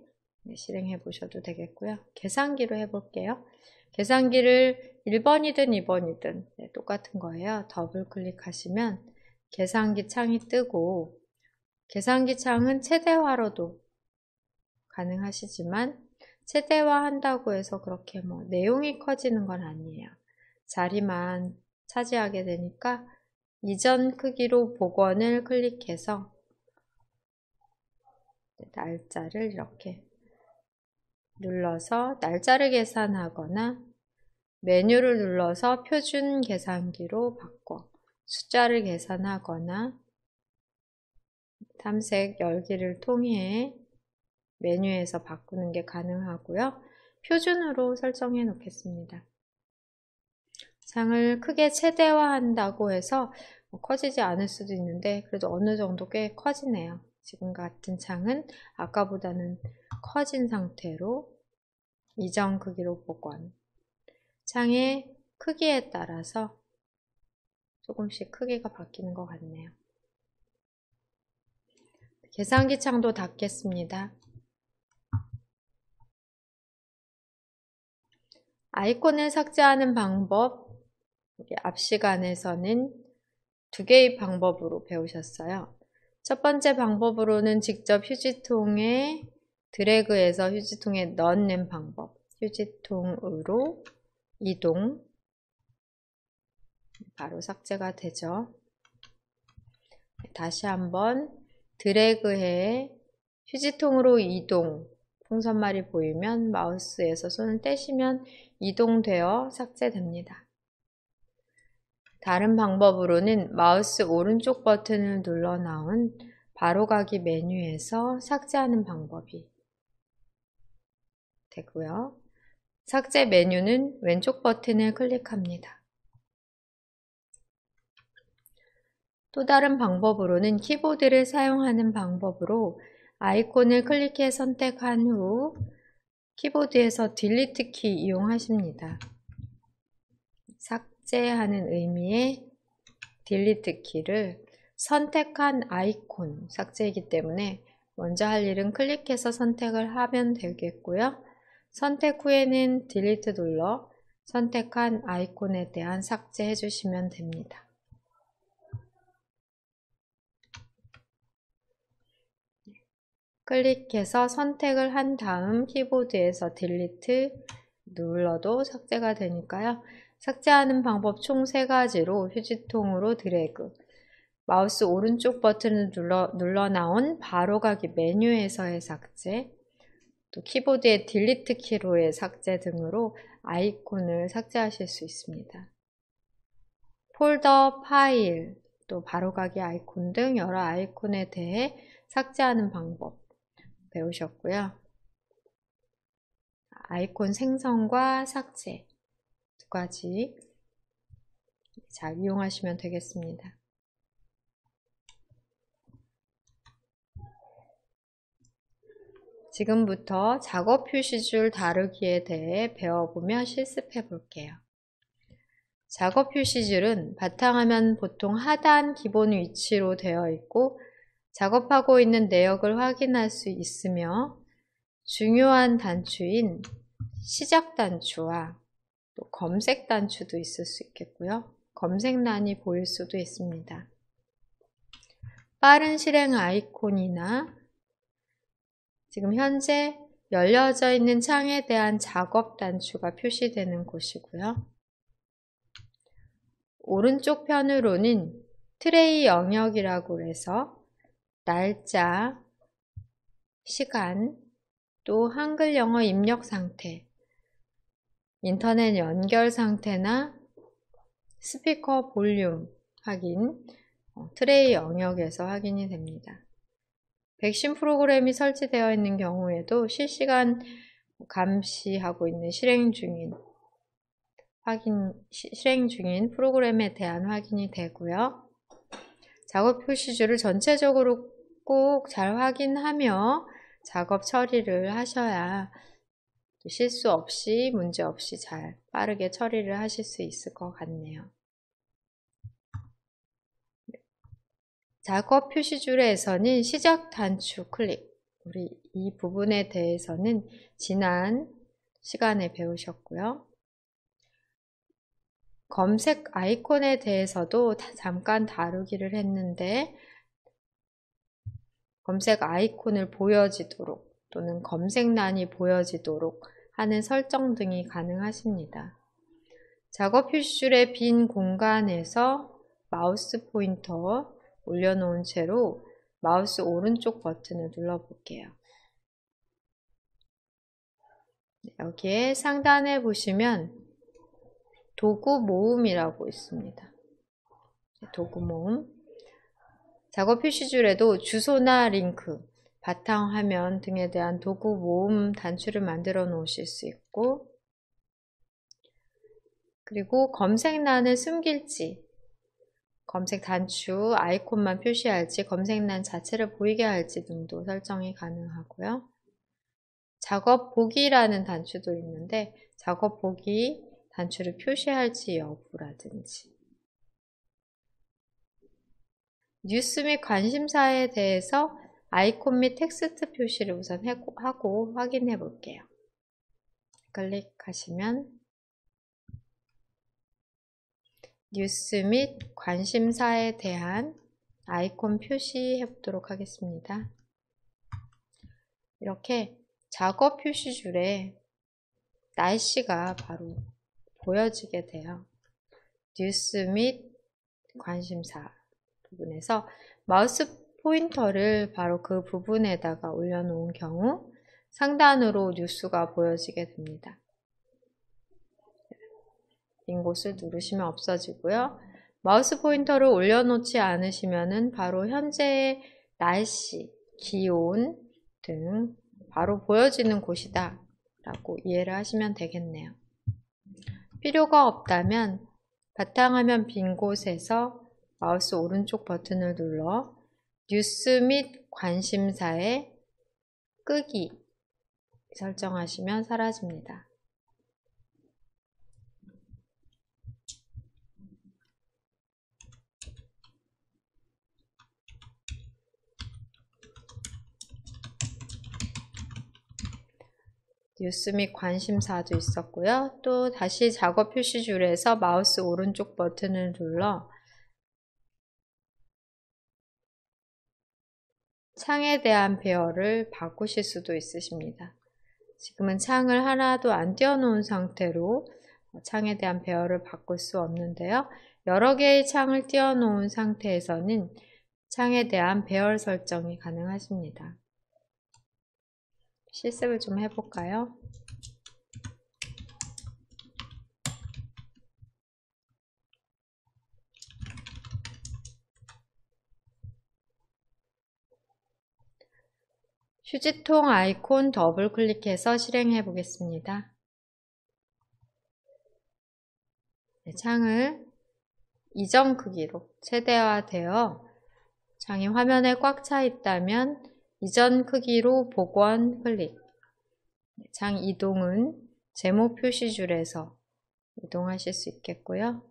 실행해 보셔도 되겠고요. 계산기로 해볼게요. 계산기를 1번이든 2번이든 똑같은 거예요. 더블 클릭하시면 계산기 창이 뜨고 계산기 창은 최대화로도 가능하시지만 최대화 한다고 해서 그렇게 내용이 커지는 건 아니에요. 자리만 차지하게 되니까 이전 크기로 복원을 클릭해서 날짜를 이렇게 눌러서 날짜를 계산하거나 메뉴를 눌러서 표준 계산기로 바꿔 숫자를 계산하거나 탐색 열기를 통해 메뉴에서 바꾸는 게 가능하고요. 표준으로 설정해 놓겠습니다. 창을 크게 최대화한다고 해서 커지지 않을 수도 있는데 그래도 어느 정도 꽤 커지네요. 지금 같은 창은 아까보다는 커진 상태로 이전 크기로 복원. 창의 크기에 따라서 조금씩 크기가 바뀌는 것 같네요. 계산기 창도 닫겠습니다. 아이콘을 삭제하는 방법, 앞 시간에서는 두 개의 방법으로 배우셨어요. 첫 번째 방법으로는 직접 휴지통에 드래그해서 휴지통에 넣는 방법. 휴지통으로 이동. 바로 삭제가 되죠. 다시 한번 드래그해 휴지통으로 이동. 풍선말이 보이면 마우스에서 손을 떼시면 이동되어 삭제됩니다. 다른 방법으로는 마우스 오른쪽 버튼을 눌러 나온 바로가기 메뉴에서 삭제하는 방법이 되고요. 삭제 메뉴는 왼쪽 버튼을 클릭합니다. 또 다른 방법으로는 키보드를 사용하는 방법으로 아이콘을 클릭해 선택한 후 키보드에서 딜리트 키 이용하십니다. 삭제하는 의미의 딜리트 키를 선택한 아이콘 삭제이기 때문에 먼저 할 일은 클릭해서 선택을 하면 되겠고요. 선택 후에는 딜리트 눌러 선택한 아이콘에 대한 삭제해 주시면 됩니다. 클릭해서 선택을 한 다음 키보드에서 딜리트 눌러도 삭제가 되니까요. 삭제하는 방법 총 3가지로 휴지통으로 드래그, 마우스 오른쪽 버튼을 눌러 나온 바로가기 메뉴에서의 삭제, 또 키보드의 딜리트 키로의 삭제 등으로 아이콘을 삭제하실 수 있습니다. 폴더, 파일, 또 바로가기 아이콘 등 여러 아이콘에 대해 삭제하는 방법 배우셨고요. 아이콘 생성과 삭제 두 가지 잘 이용하시면 되겠습니다. 지금부터 작업 표시줄 다루기에 대해 배워보며 실습해 볼게요. 작업 표시줄은 바탕화면 보통 하단 기본 위치로 되어 있고 작업하고 있는 내역을 확인할 수 있으며 중요한 단추인 시작 단추와 또 검색 단추도 있을 수 있겠고요. 검색란이 보일 수도 있습니다. 빠른 실행 아이콘이나 지금 현재 열려져 있는 창에 대한 작업 단추가 표시되는 곳이고요. 오른쪽 편으로는 트레이 영역이라고 해서 날짜, 시간, 또 한글, 영어 입력 상태, 인터넷 연결 상태나 스피커 볼륨 확인, 트레이 영역에서 확인이 됩니다. 백신 프로그램이 설치되어 있는 경우에도 실시간 감시하고 있는 실행 중인 프로그램에 대한 확인이 되고요. 작업 표시줄을 전체적으로 꼭 잘 확인하며 작업 처리를 하셔야 실수 없이 문제 없이 잘 빠르게 처리를 하실 수 있을 것 같네요. 작업 표시줄에서는 시작 단추 클릭, 우리 이 부분에 대해서는 지난 시간에 배우셨고요. 검색 아이콘에 대해서도 잠깐 다루기를 했는데 검색 아이콘을 보여지도록 또는 검색란이 보여지도록 하는 설정 등이 가능하십니다. 작업 표시줄의 빈 공간에서 마우스 포인터 올려놓은 채로 마우스 오른쪽 버튼을 눌러볼게요. 여기에 상단에 보시면 도구 모음이라고 있습니다. 도구 모음. 작업 표시줄에도 주소나 링크, 바탕화면 등에 대한 도구 모음 단추를 만들어 놓으실 수 있고, 그리고 검색란을 숨길지, 검색 단추 아이콘만 표시할지, 검색란 자체를 보이게 할지 등도 설정이 가능하고요. 작업 보기라는 단추도 있는데 작업 보기 단추를 표시할지 여부라든지, 뉴스 및 관심사에 대해서 아이콘 및 텍스트 표시를 우선 하고 확인해 볼게요. 클릭하시면 뉴스 및 관심사에 대한 아이콘 표시해 보도록 하겠습니다. 이렇게 작업 표시줄에 날씨가 바로 보여지게 돼요. 뉴스 및 관심사 부분에서 마우스 포인터를 바로 그 부분에다가 올려놓은 경우 상단으로 뉴스가 보여지게 됩니다. 빈 곳을 누르시면 없어지고요. 마우스 포인터를 올려놓지 않으시면은 바로 현재의 날씨, 기온 등 바로 보여지는 곳이다 라고 이해를 하시면 되겠네요. 필요가 없다면 바탕화면 빈 곳에서 마우스 오른쪽 버튼을 눌러 뉴스 및 관심사의 끄기 설정하시면 사라집니다. 뉴스 및 관심사도 있었고요. 또 다시 작업 표시줄에서 마우스 오른쪽 버튼을 눌러 창에 대한 배열을 바꾸실 수도 있으십니다. 지금은 창을 하나도 안 띄워놓은 상태로 창에 대한 배열을 바꿀 수 없는데요. 여러 개의 창을 띄워놓은 상태에서는 창에 대한 배열 설정이 가능하십니다. 실습을 좀 해볼까요? 휴지통 아이콘 더블 클릭해서 실행해 보겠습니다. 네, 창을 이전 크기로 최대화되어 창이 화면에 꽉 차 있다면 이전 크기로 복원 클릭. 창 이동은 제목 표시줄에서 이동하실 수 있겠고요.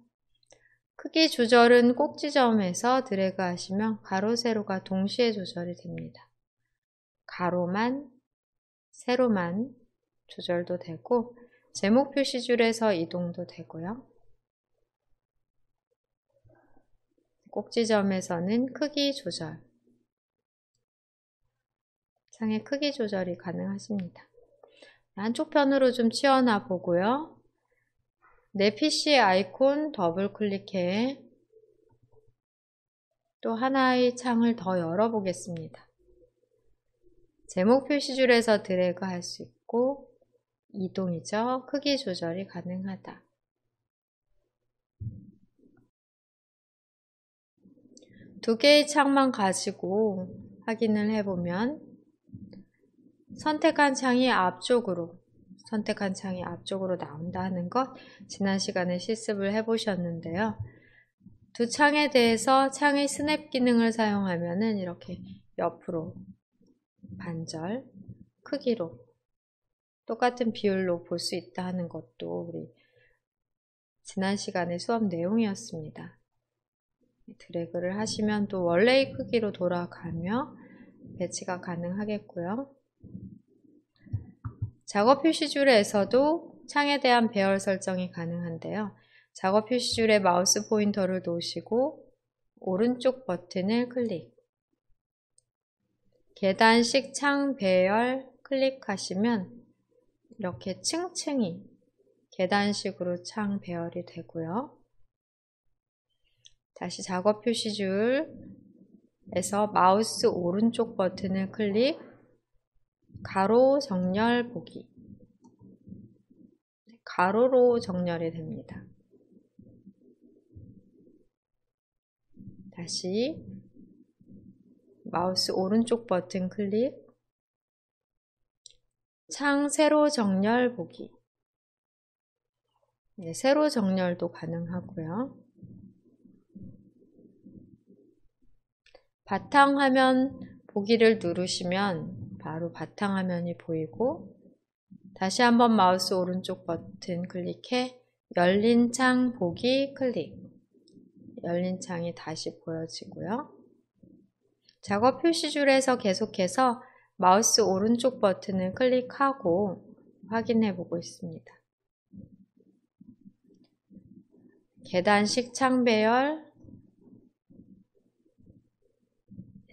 크기 조절은 꼭지점에서 드래그 하시면 가로, 세로가 동시에 조절이 됩니다. 가로만, 세로만 조절도 되고 제목 표시줄에서 이동도 되고요. 꼭지점에서는 크기 조절, 창의 크기 조절이 가능하십니다. 한쪽 편으로 좀 치워놔 보고요. 내 PC 아이콘 더블 클릭해 또 하나의 창을 더 열어보겠습니다. 제목 표시줄에서 드래그 할 수 있고 이동이죠. 크기 조절이 가능하다. 두 개의 창만 가지고 확인을 해보면 선택한 창이 앞쪽으로 나온다는 것 지난 시간에 실습을 해보셨는데요. 두 창에 대해서 창의 스냅 기능을 사용하면은 이렇게 옆으로 반절 크기로 똑같은 비율로 볼 수 있다 하는 것도 우리 지난 시간의 수업 내용이었습니다. 드래그를 하시면 또 원래의 크기로 돌아가며 배치가 가능하겠고요. 작업 표시줄에서도 창에 대한 배열 설정이 가능한데요. 작업 표시줄에 마우스 포인터를 놓으시고 오른쪽 버튼을 클릭. 계단식 창 배열 클릭하시면 이렇게 층층이 계단식으로 창 배열이 되고요. 다시 작업 표시줄 에서 마우스 오른쪽 버튼을 클릭, 가로 정렬 보기. 가로로 정렬이 됩니다. 다시 마우스 오른쪽 버튼 클릭, 창 세로 정렬 보기. 네, 세로 정렬도 가능하고요. 바탕화면 보기를 누르시면 바로 바탕화면이 보이고, 다시 한번 마우스 오른쪽 버튼 클릭해 열린 창 보기 클릭. 열린 창이 다시 보여지고요. 작업 표시줄에서 계속해서 마우스 오른쪽 버튼을 클릭하고 확인해 보고 있습니다. 계단식 창 배열,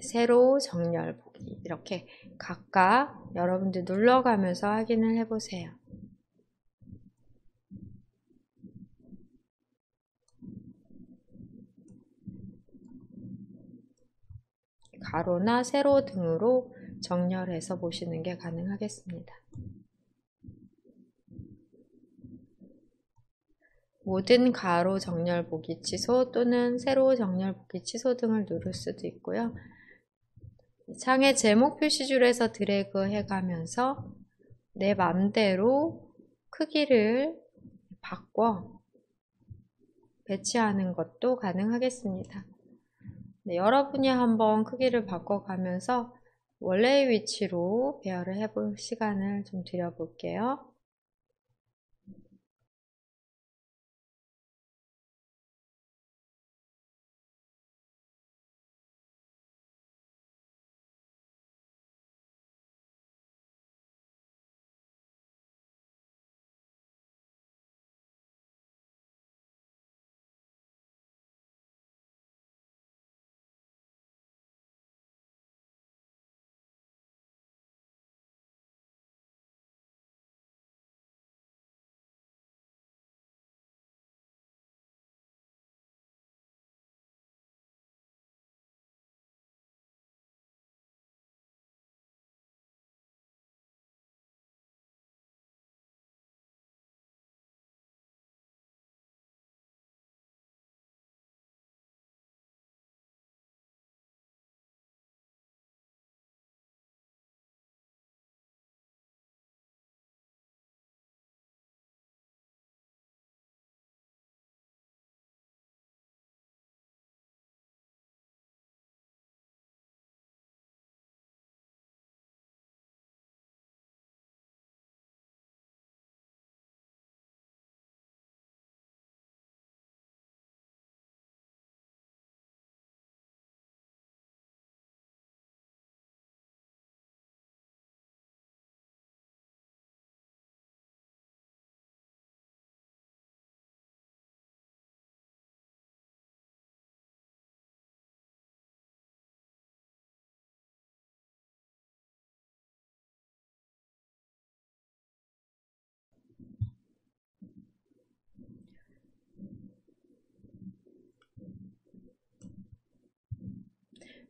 세로 정렬 보기, 이렇게 각각 여러분들 눌러가면서 확인을 해보세요. 가로나 세로 등으로 정렬해서 보시는 게 가능하겠습니다. 모든 가로 정렬 보기 취소 또는 세로 정렬 보기 취소 등을 누를 수도 있고요. 창의 제목 표시줄에서 드래그 해가면서 내 맘대로 크기를 바꿔 배치하는 것도 가능하겠습니다. 네, 여러분이 한번 크기를 바꿔가면서 원래의 위치로 배열을 해볼 시간을 좀 드려볼게요.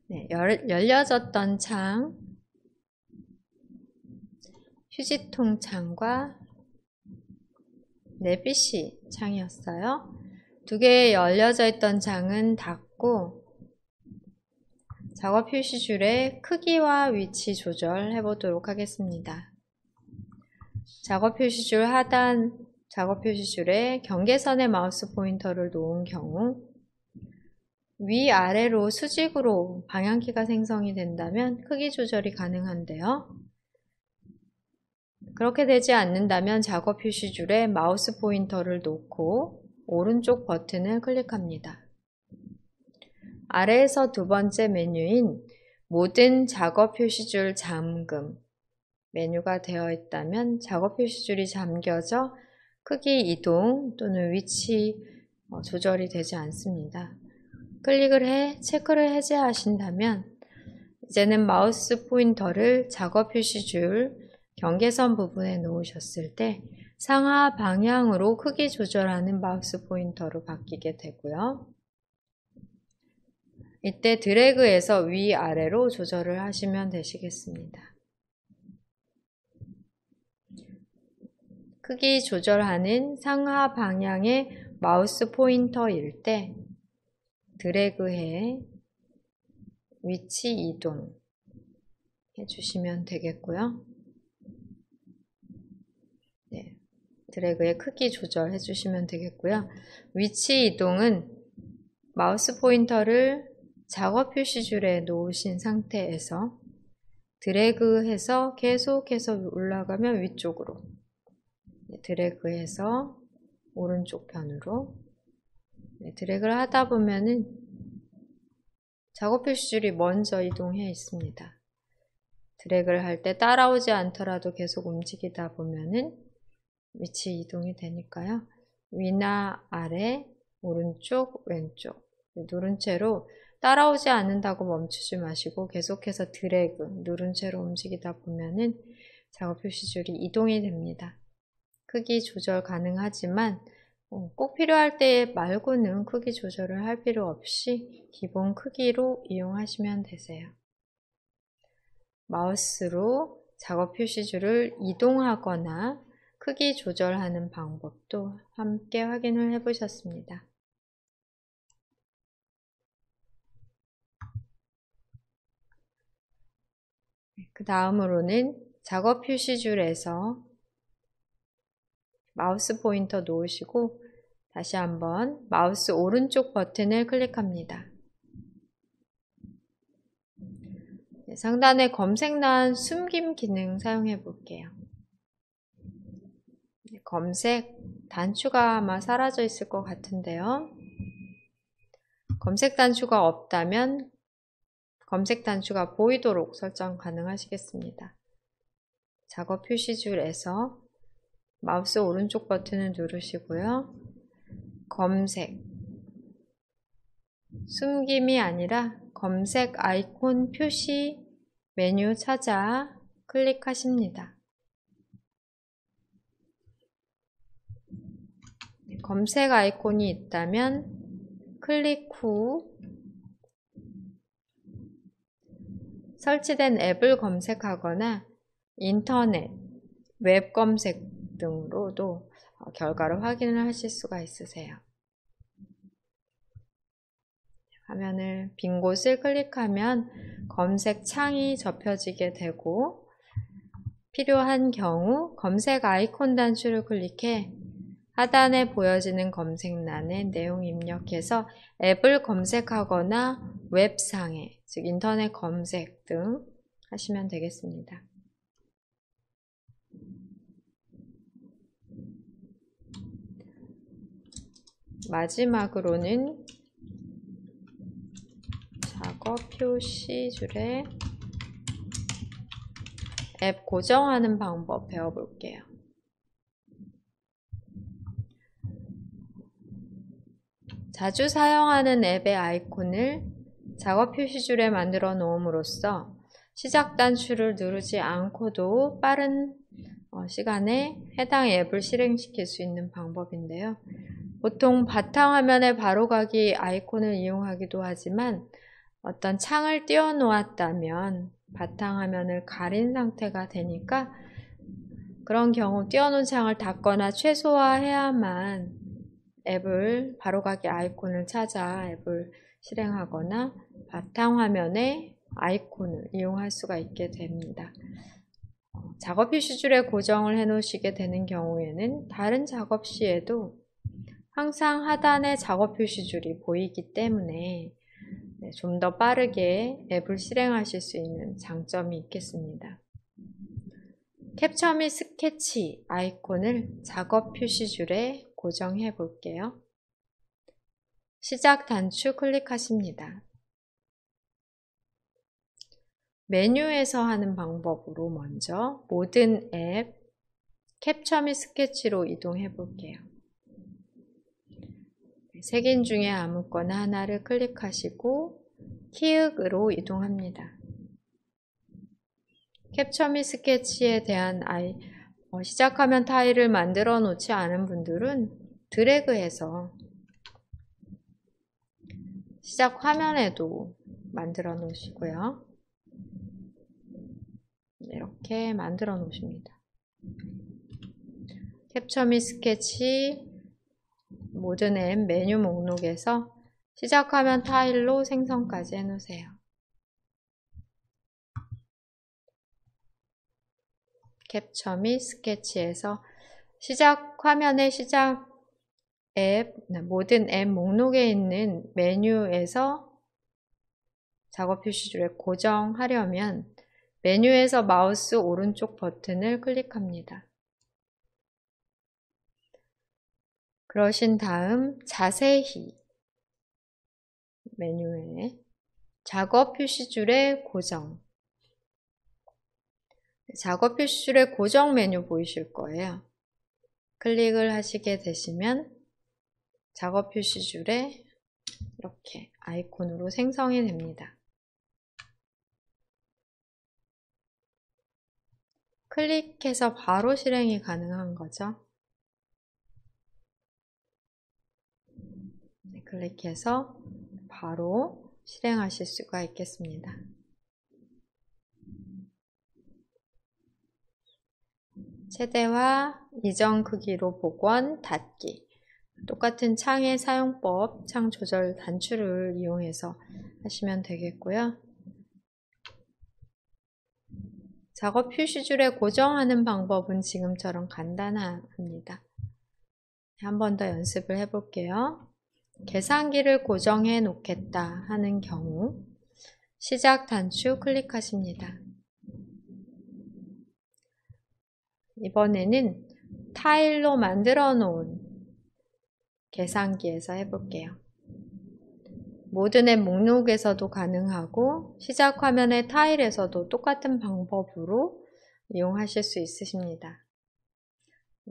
네, 열려졌던 창, 휴지통 창과 PC 창이었어요. 두 개의 열려져 있던 창은 닫고 작업 표시줄의 크기와 위치 조절해 보도록 하겠습니다. 작업 표시줄 하단 작업 표시줄에 경계선에 마우스 포인터를 놓은 경우 위아래로 수직으로 방향키가 생성이 된다면 크기 조절이 가능한데요. 그렇게 되지 않는다면 작업 표시줄에 마우스 포인터를 놓고 오른쪽 버튼을 클릭합니다. 아래에서 두 번째 메뉴인 모든 작업 표시줄 잠금 메뉴가 되어 있다면 작업 표시줄이 잠겨져 크기 이동 또는 위치 조절이 되지 않습니다. 클릭을 해 체크를 해제하신다면 이제는 마우스 포인터를 작업 표시줄 경계선 부분에 놓으셨을 때 상하 방향으로 크기 조절하는 마우스 포인터로 바뀌게 되고요. 이때 드래그해서 위아래로 조절을 하시면 되시겠습니다. 크기 조절하는 상하 방향의 마우스 포인터일 때 드래그해 위치 이동 해주시면 되겠고요. 네, 드래그의 크기 조절해 주시면 되겠고요. 위치 이동은 마우스 포인터를 작업 표시줄에 놓으신 상태에서 드래그해서 계속해서 올라가면 위쪽으로, 드래그해서 오른쪽 편으로, 드래그를 하다 보면은 작업 표시줄이 먼저 이동해 있습니다. 드래그를 할 때 따라오지 않더라도 계속 움직이다 보면은 위치 이동이 되니까요. 위나 아래, 오른쪽, 왼쪽 누른 채로 따라오지 않는다고 멈추지 마시고 계속해서 드래그 누른 채로 움직이다 보면은 작업 표시줄이 이동이 됩니다. 크기 조절 가능하지만 꼭 필요할 때 말고는 크기 조절을 할 필요 없이 기본 크기로 이용하시면 되세요. 마우스로 작업 표시줄을 이동하거나 크기 조절하는 방법도 함께 확인을 해보셨습니다. 그 다음으로는 작업 표시줄에서 마우스 포인터 놓으시고 다시 한번 마우스 오른쪽 버튼을 클릭합니다. 상단에 검색란 숨김 기능 사용해 볼게요. 검색 단추가 아마 사라져 있을 것 같은데요. 검색 단추가 없다면 검색 단추가 보이도록 설정 가능하시겠습니다. 작업 표시줄에서 마우스 오른쪽 버튼을 누르시고요. 검색, 숨김이 아니라 검색 아이콘 표시 메뉴 찾아 클릭하십니다. 검색 아이콘이 있다면 클릭 후 설치된 앱을 검색하거나 인터넷, 웹 검색 등으로도 결과를 확인을 하실 수가 있으세요. 화면을 빈 곳을 클릭하면 검색 창이 접혀지게 되고 필요한 경우 검색 아이콘 단추를 클릭해 하단에 보여지는 검색란에 내용 입력해서 앱을 검색하거나 웹상에, 즉 인터넷 검색 등 하시면 되겠습니다. 마지막으로는 작업 표시줄에 앱 고정하는 방법 배워볼게요. 자주 사용하는 앱의 아이콘을 작업 표시줄에 만들어 놓음으로써 시작 단추를 누르지 않고도 빠른 시간에 해당 앱을 실행시킬 수 있는 방법인데요. 보통 바탕화면에 바로가기 아이콘을 이용하기도 하지만 어떤 창을 띄워 놓았다면 바탕화면을 가린 상태가 되니까 그런 경우 띄워놓은 창을 닫거나 최소화해야만 앱을 바로가기 아이콘을 찾아 앱을 실행하거나 바탕화면에 아이콘을 이용할 수가 있게 됩니다. 작업 표시줄에 고정을 해 놓으시게 되는 경우에는 다른 작업 시에도 항상 하단에 작업 표시줄이 보이기 때문에 좀 더 빠르게 앱을 실행하실 수 있는 장점이 있겠습니다. 캡처 및 스케치 아이콘을 작업 표시줄에 고정해 볼게요. 시작 단추 클릭하십니다. 메뉴에서 하는 방법으로 먼저 모든 앱 캡처 및 스케치로 이동해 볼게요. 세 개 중에 아무거나 하나를 클릭하시고 키읔으로 이동합니다. 캡처 및 스케치에 대한 시작하면 타일을 만들어 놓지 않은 분들은 드래그해서 시작 화면에도 만들어 놓으시고요. 이렇게 만들어 놓으십니다. 캡처 및 스케치 모든 앱 메뉴 목록에서 시작화면 타일로 생성까지 해놓으세요. 캡처 및 스케치에서 시작 화면의 시작 앱, 모든 앱 목록에 있는 메뉴에서 작업 표시줄을 고정하려면 메뉴에서 마우스 오른쪽 버튼을 클릭합니다. 그러신 다음 자세히 메뉴에 작업 표시줄의 고정, 작업 표시줄의 고정 메뉴 보이실 거예요. 클릭을 하시게 되시면 작업 표시줄에 이렇게 아이콘으로 생성이 됩니다. 클릭해서 바로 실행이 가능한 거죠. 클릭해서 바로 실행하실 수가 있겠습니다. 최대화, 이전 크기로 복원, 닫기. 똑같은 창의 사용법, 창 조절 단추를 이용해서 하시면 되겠고요. 작업 표시줄에 고정하는 방법은 지금처럼 간단합니다. 한 번 더 연습을 해볼게요. 계산기를 고정해 놓겠다 하는 경우 시작 단추 클릭하십니다. 이번에는 타일로 만들어 놓은 계산기에서 해볼게요. 모든 앱 목록에서도 가능하고 시작 화면의 타일에서도 똑같은 방법으로 이용하실 수 있으십니다.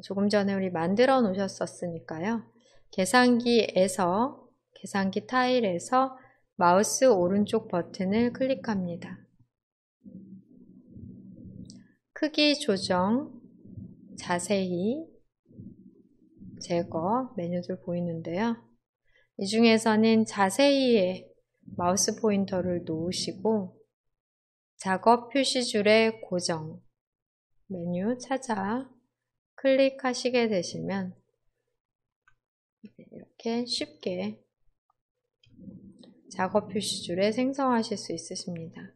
조금 전에 우리 만들어 놓으셨었으니까요. 계산기에서 계산기 타일에서 마우스 오른쪽 버튼을 클릭합니다. 크기 조정, 자세히, 제거 메뉴들 보이는데요. 이 중에서는 자세히에 마우스 포인터를 놓으시고 작업 표시줄의 고정 메뉴 찾아 클릭하시게 되시면 이렇게 쉽게 작업 표시줄에 생성하실 수 있으십니다.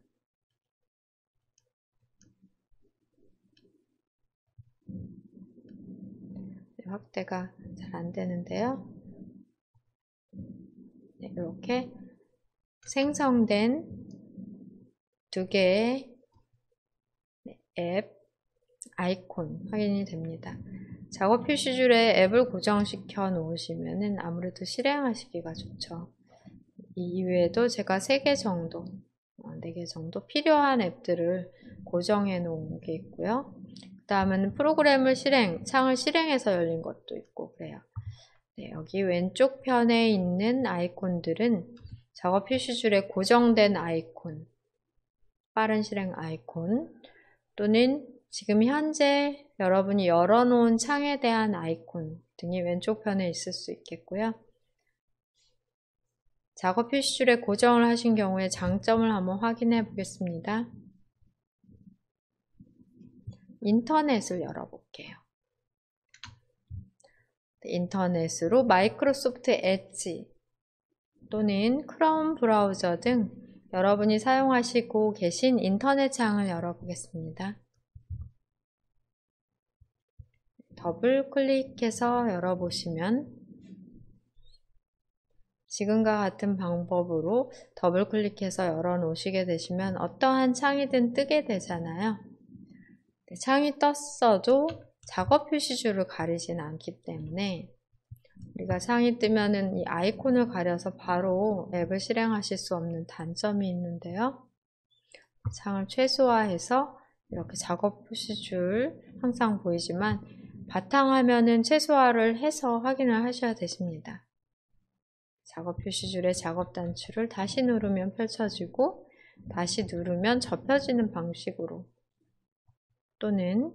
확대가 잘 안 되는데요. 이렇게 생성된 두 개의 앱 아이콘 확인이 됩니다. 작업 표시줄에 앱을 고정시켜 놓으시면 아무래도 실행하시기가 좋죠. 이 이외에도 제가 3개 정도, 4개 정도 필요한 앱들을 고정해 놓은 게 있고요. 그 다음은 프로그램을 창을 실행해서 열린 것도 있고 그래요. 네, 여기 왼쪽 편에 있는 아이콘들은 작업 표시줄에 고정된 아이콘, 빠른 실행 아이콘, 또는 지금 현재 여러분이 열어놓은 창에 대한 아이콘 등이 왼쪽 편에 있을 수 있겠고요. 작업 표시줄에 고정을 하신 경우에 장점을 한번 확인해 보겠습니다. 인터넷을 열어볼게요. 인터넷으로 마이크로소프트 엣지 또는 크롬 브라우저 등 여러분이 사용하시고 계신 인터넷 창을 열어보겠습니다. 더블 클릭해서 열어보시면 지금과 같은 방법으로 더블 클릭해서 열어 놓으시게 되시면 어떠한 창이든 뜨게 되잖아요. 창이 떴어도 작업 표시줄을 가리진 않기 때문에 우리가 창이 뜨면은 이 아이콘을 가려서 바로 앱을 실행하실 수 없는 단점이 있는데요. 창을 최소화해서 이렇게 작업 표시줄 항상 보이지만 바탕화면은 최소화를 해서 확인을 하셔야 되십니다. 작업 표시줄의 작업 단추를 다시 누르면 펼쳐지고 다시 누르면 접혀지는 방식으로 또는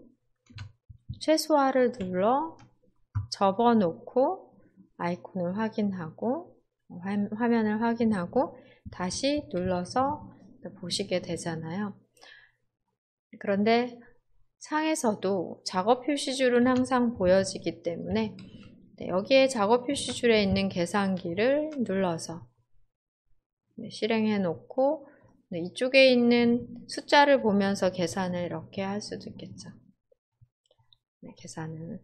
최소화를 눌러 접어놓고 아이콘을 확인하고 화면을 확인하고 다시 눌러서 보시게 되잖아요. 그런데 창에서도 작업 표시줄은 항상 보여지기 때문에 여기에 작업 표시줄에 있는 계산기를 눌러서 실행해 놓고 이쪽에 있는 숫자를 보면서 계산을 이렇게 할 수도 있겠죠. 계산을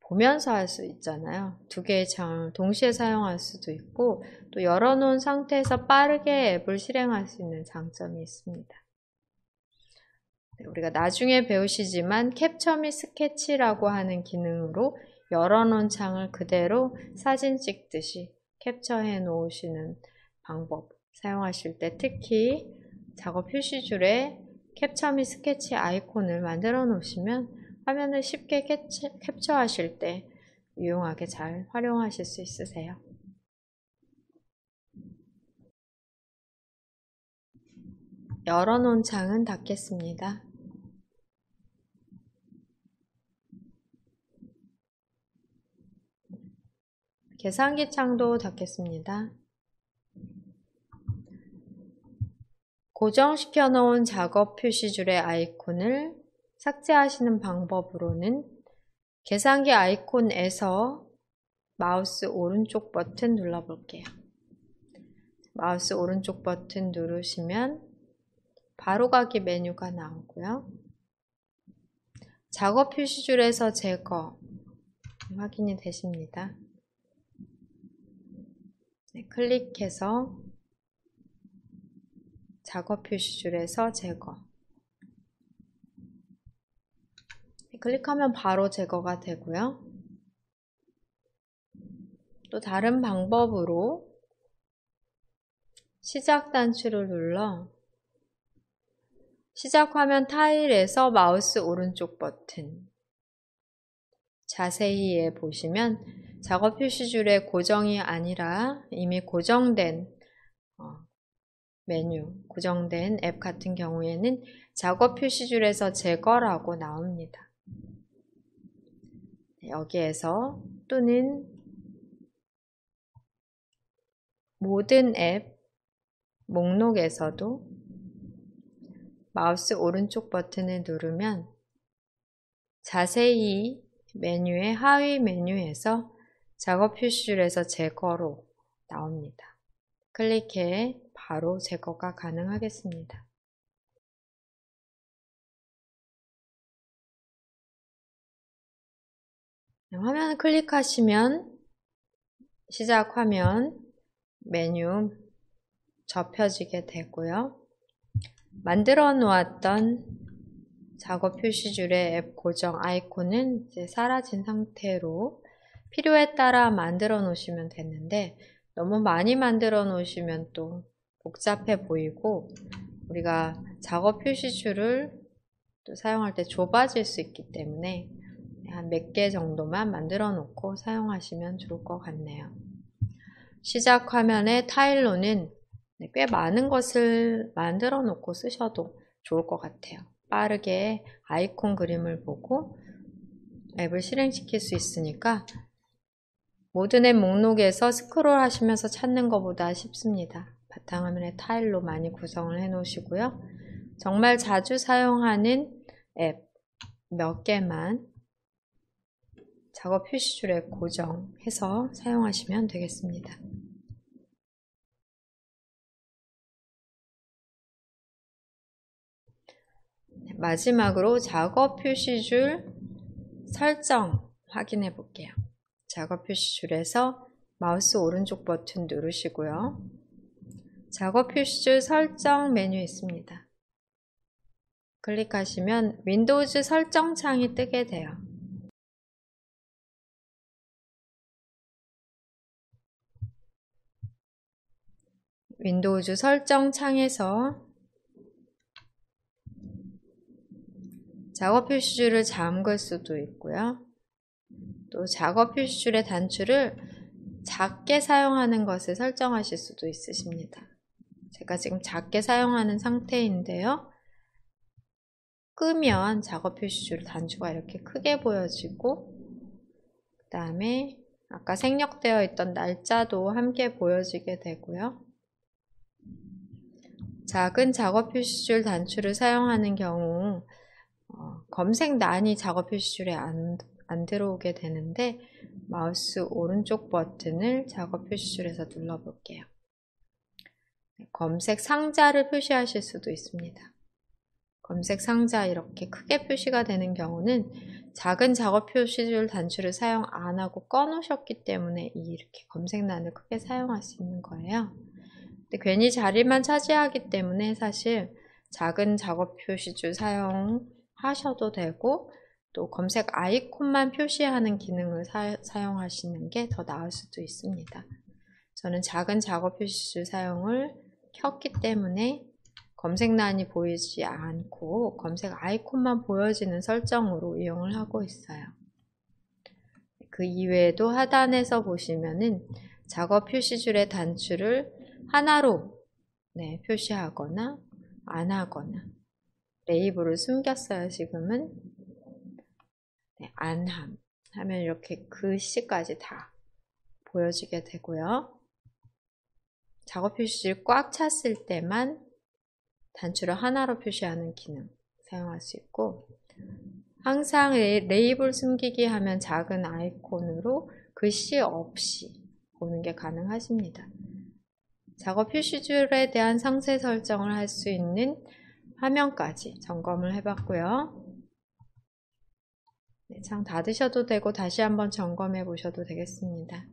보면서 할 수 있잖아요. 두 개의 창을 동시에 사용할 수도 있고 또 열어놓은 상태에서 빠르게 앱을 실행할 수 있는 장점이 있습니다. 우리가 나중에 배우시지만 캡처 및 스케치라고 하는 기능으로 열어놓은 창을 그대로 사진 찍듯이 캡처해 놓으시는 방법 사용하실 때 특히 작업 표시줄에 캡처 및 스케치 아이콘을 만들어 놓으시면 화면을 쉽게 캡처하실 때 유용하게 잘 활용하실 수 있으세요. 열어놓은 창은 닫겠습니다. 계산기 창도 닫겠습니다. 고정시켜 놓은 작업 표시줄의 아이콘을 삭제하시는 방법으로는 계산기 아이콘에서 마우스 오른쪽 버튼 눌러볼게요. 마우스 오른쪽 버튼 누르시면 바로가기 메뉴가 나오고요. 작업 표시줄에서 제거 확인이 되십니다. 클릭해서 작업 표시줄에서 제거 클릭하면 바로 제거가 되고요. 또 다른 방법으로 시작 단추를 눌러 시작 화면 타일에서 마우스 오른쪽 버튼 자세히에 보시면 작업 표시줄에 고정이 아니라 이미 고정된 메뉴, 고정된 앱 같은 경우에는 작업 표시줄에서 제거라고 나옵니다. 여기에서 또는 모든 앱 목록에서도 마우스 오른쪽 버튼을 누르면 자세히 메뉴의 하위 메뉴에서 작업 표시줄에서 제거로 나옵니다. 클릭해 바로 제거가 가능하겠습니다. 화면을 클릭하시면 시작 화면 메뉴 접혀지게 되고요. 만들어 놓았던 작업 표시줄의 앱 고정 아이콘은 이제 사라진 상태로 필요에 따라 만들어 놓으시면 되는데 너무 많이 만들어 놓으시면 또 복잡해 보이고 우리가 작업 표시줄을 또 사용할 때 좁아질 수 있기 때문에 한 몇 개 정도만 만들어 놓고 사용하시면 좋을 것 같네요. 시작 화면의 타일로는 꽤 많은 것을 만들어 놓고 쓰셔도 좋을 것 같아요. 빠르게 아이콘 그림을 보고 앱을 실행시킬 수 있으니까 모든 앱 목록에서 스크롤 하시면서 찾는 것보다 쉽습니다. 바탕화면에 타일로 많이 구성을 해 놓으시고요. 정말 자주 사용하는 앱 몇 개만 작업 표시줄에 고정해서 사용하시면 되겠습니다. 마지막으로 작업 표시줄 설정 확인해 볼게요. 작업 표시줄에서 마우스 오른쪽 버튼 누르시고요. 작업 표시줄 설정 메뉴 있습니다. 클릭하시면 윈도우즈 설정 창이 뜨게 돼요. 윈도우즈 설정 창에서 작업 표시줄을 잠글 수도 있고요. 또 작업 표시줄의 단추를 작게 사용하는 것을 설정하실 수도 있으십니다. 제가 지금 작게 사용하는 상태인데요. 끄면 작업 표시줄 단추가 이렇게 크게 보여지고 그 다음에 아까 생략되어 있던 날짜도 함께 보여지게 되고요. 작은 작업 표시줄 단추를 사용하는 경우 검색란이 작업 표시줄에 안 들어오게 되는데 마우스 오른쪽 버튼을 작업 표시줄에서 눌러볼게요. 검색 상자를 표시하실 수도 있습니다. 검색 상자 이렇게 크게 표시가 되는 경우는 작은 작업 표시줄 단추를 사용 안 하고 꺼놓으셨기 때문에 이렇게 검색란을 크게 사용할 수 있는 거예요. 근데 괜히 자리만 차지하기 때문에 사실 작은 작업 표시줄 사용하셔도 되고 또 검색 아이콘만 표시하는 기능을 사용하시는 게 더 나을 수도 있습니다. 저는 작은 작업 표시줄 사용을 켰기 때문에 검색란이 보이지 않고 검색 아이콘만 보여지는 설정으로 이용을 하고 있어요. 그 이외에도 하단에서 보시면은 작업 표시줄의 단추를 하나로 표시하거나 안 하거나 레이블을 숨겼어요. 지금은 안함 하면 이렇게 글씨까지 다 보여지게 되고요. 작업 표시줄 꽉 찼을 때만 단추를 하나로 표시하는 기능 사용할 수 있고 항상 레이블 숨기기 하면 작은 아이콘으로 글씨 없이 보는 게 가능하십니다. 작업 표시줄에 대한 상세 설정을 할 수 있는 화면까지 점검을 해봤고요. 창 닫으셔도 되고 다시 한번 점검해 보셔도 되겠습니다.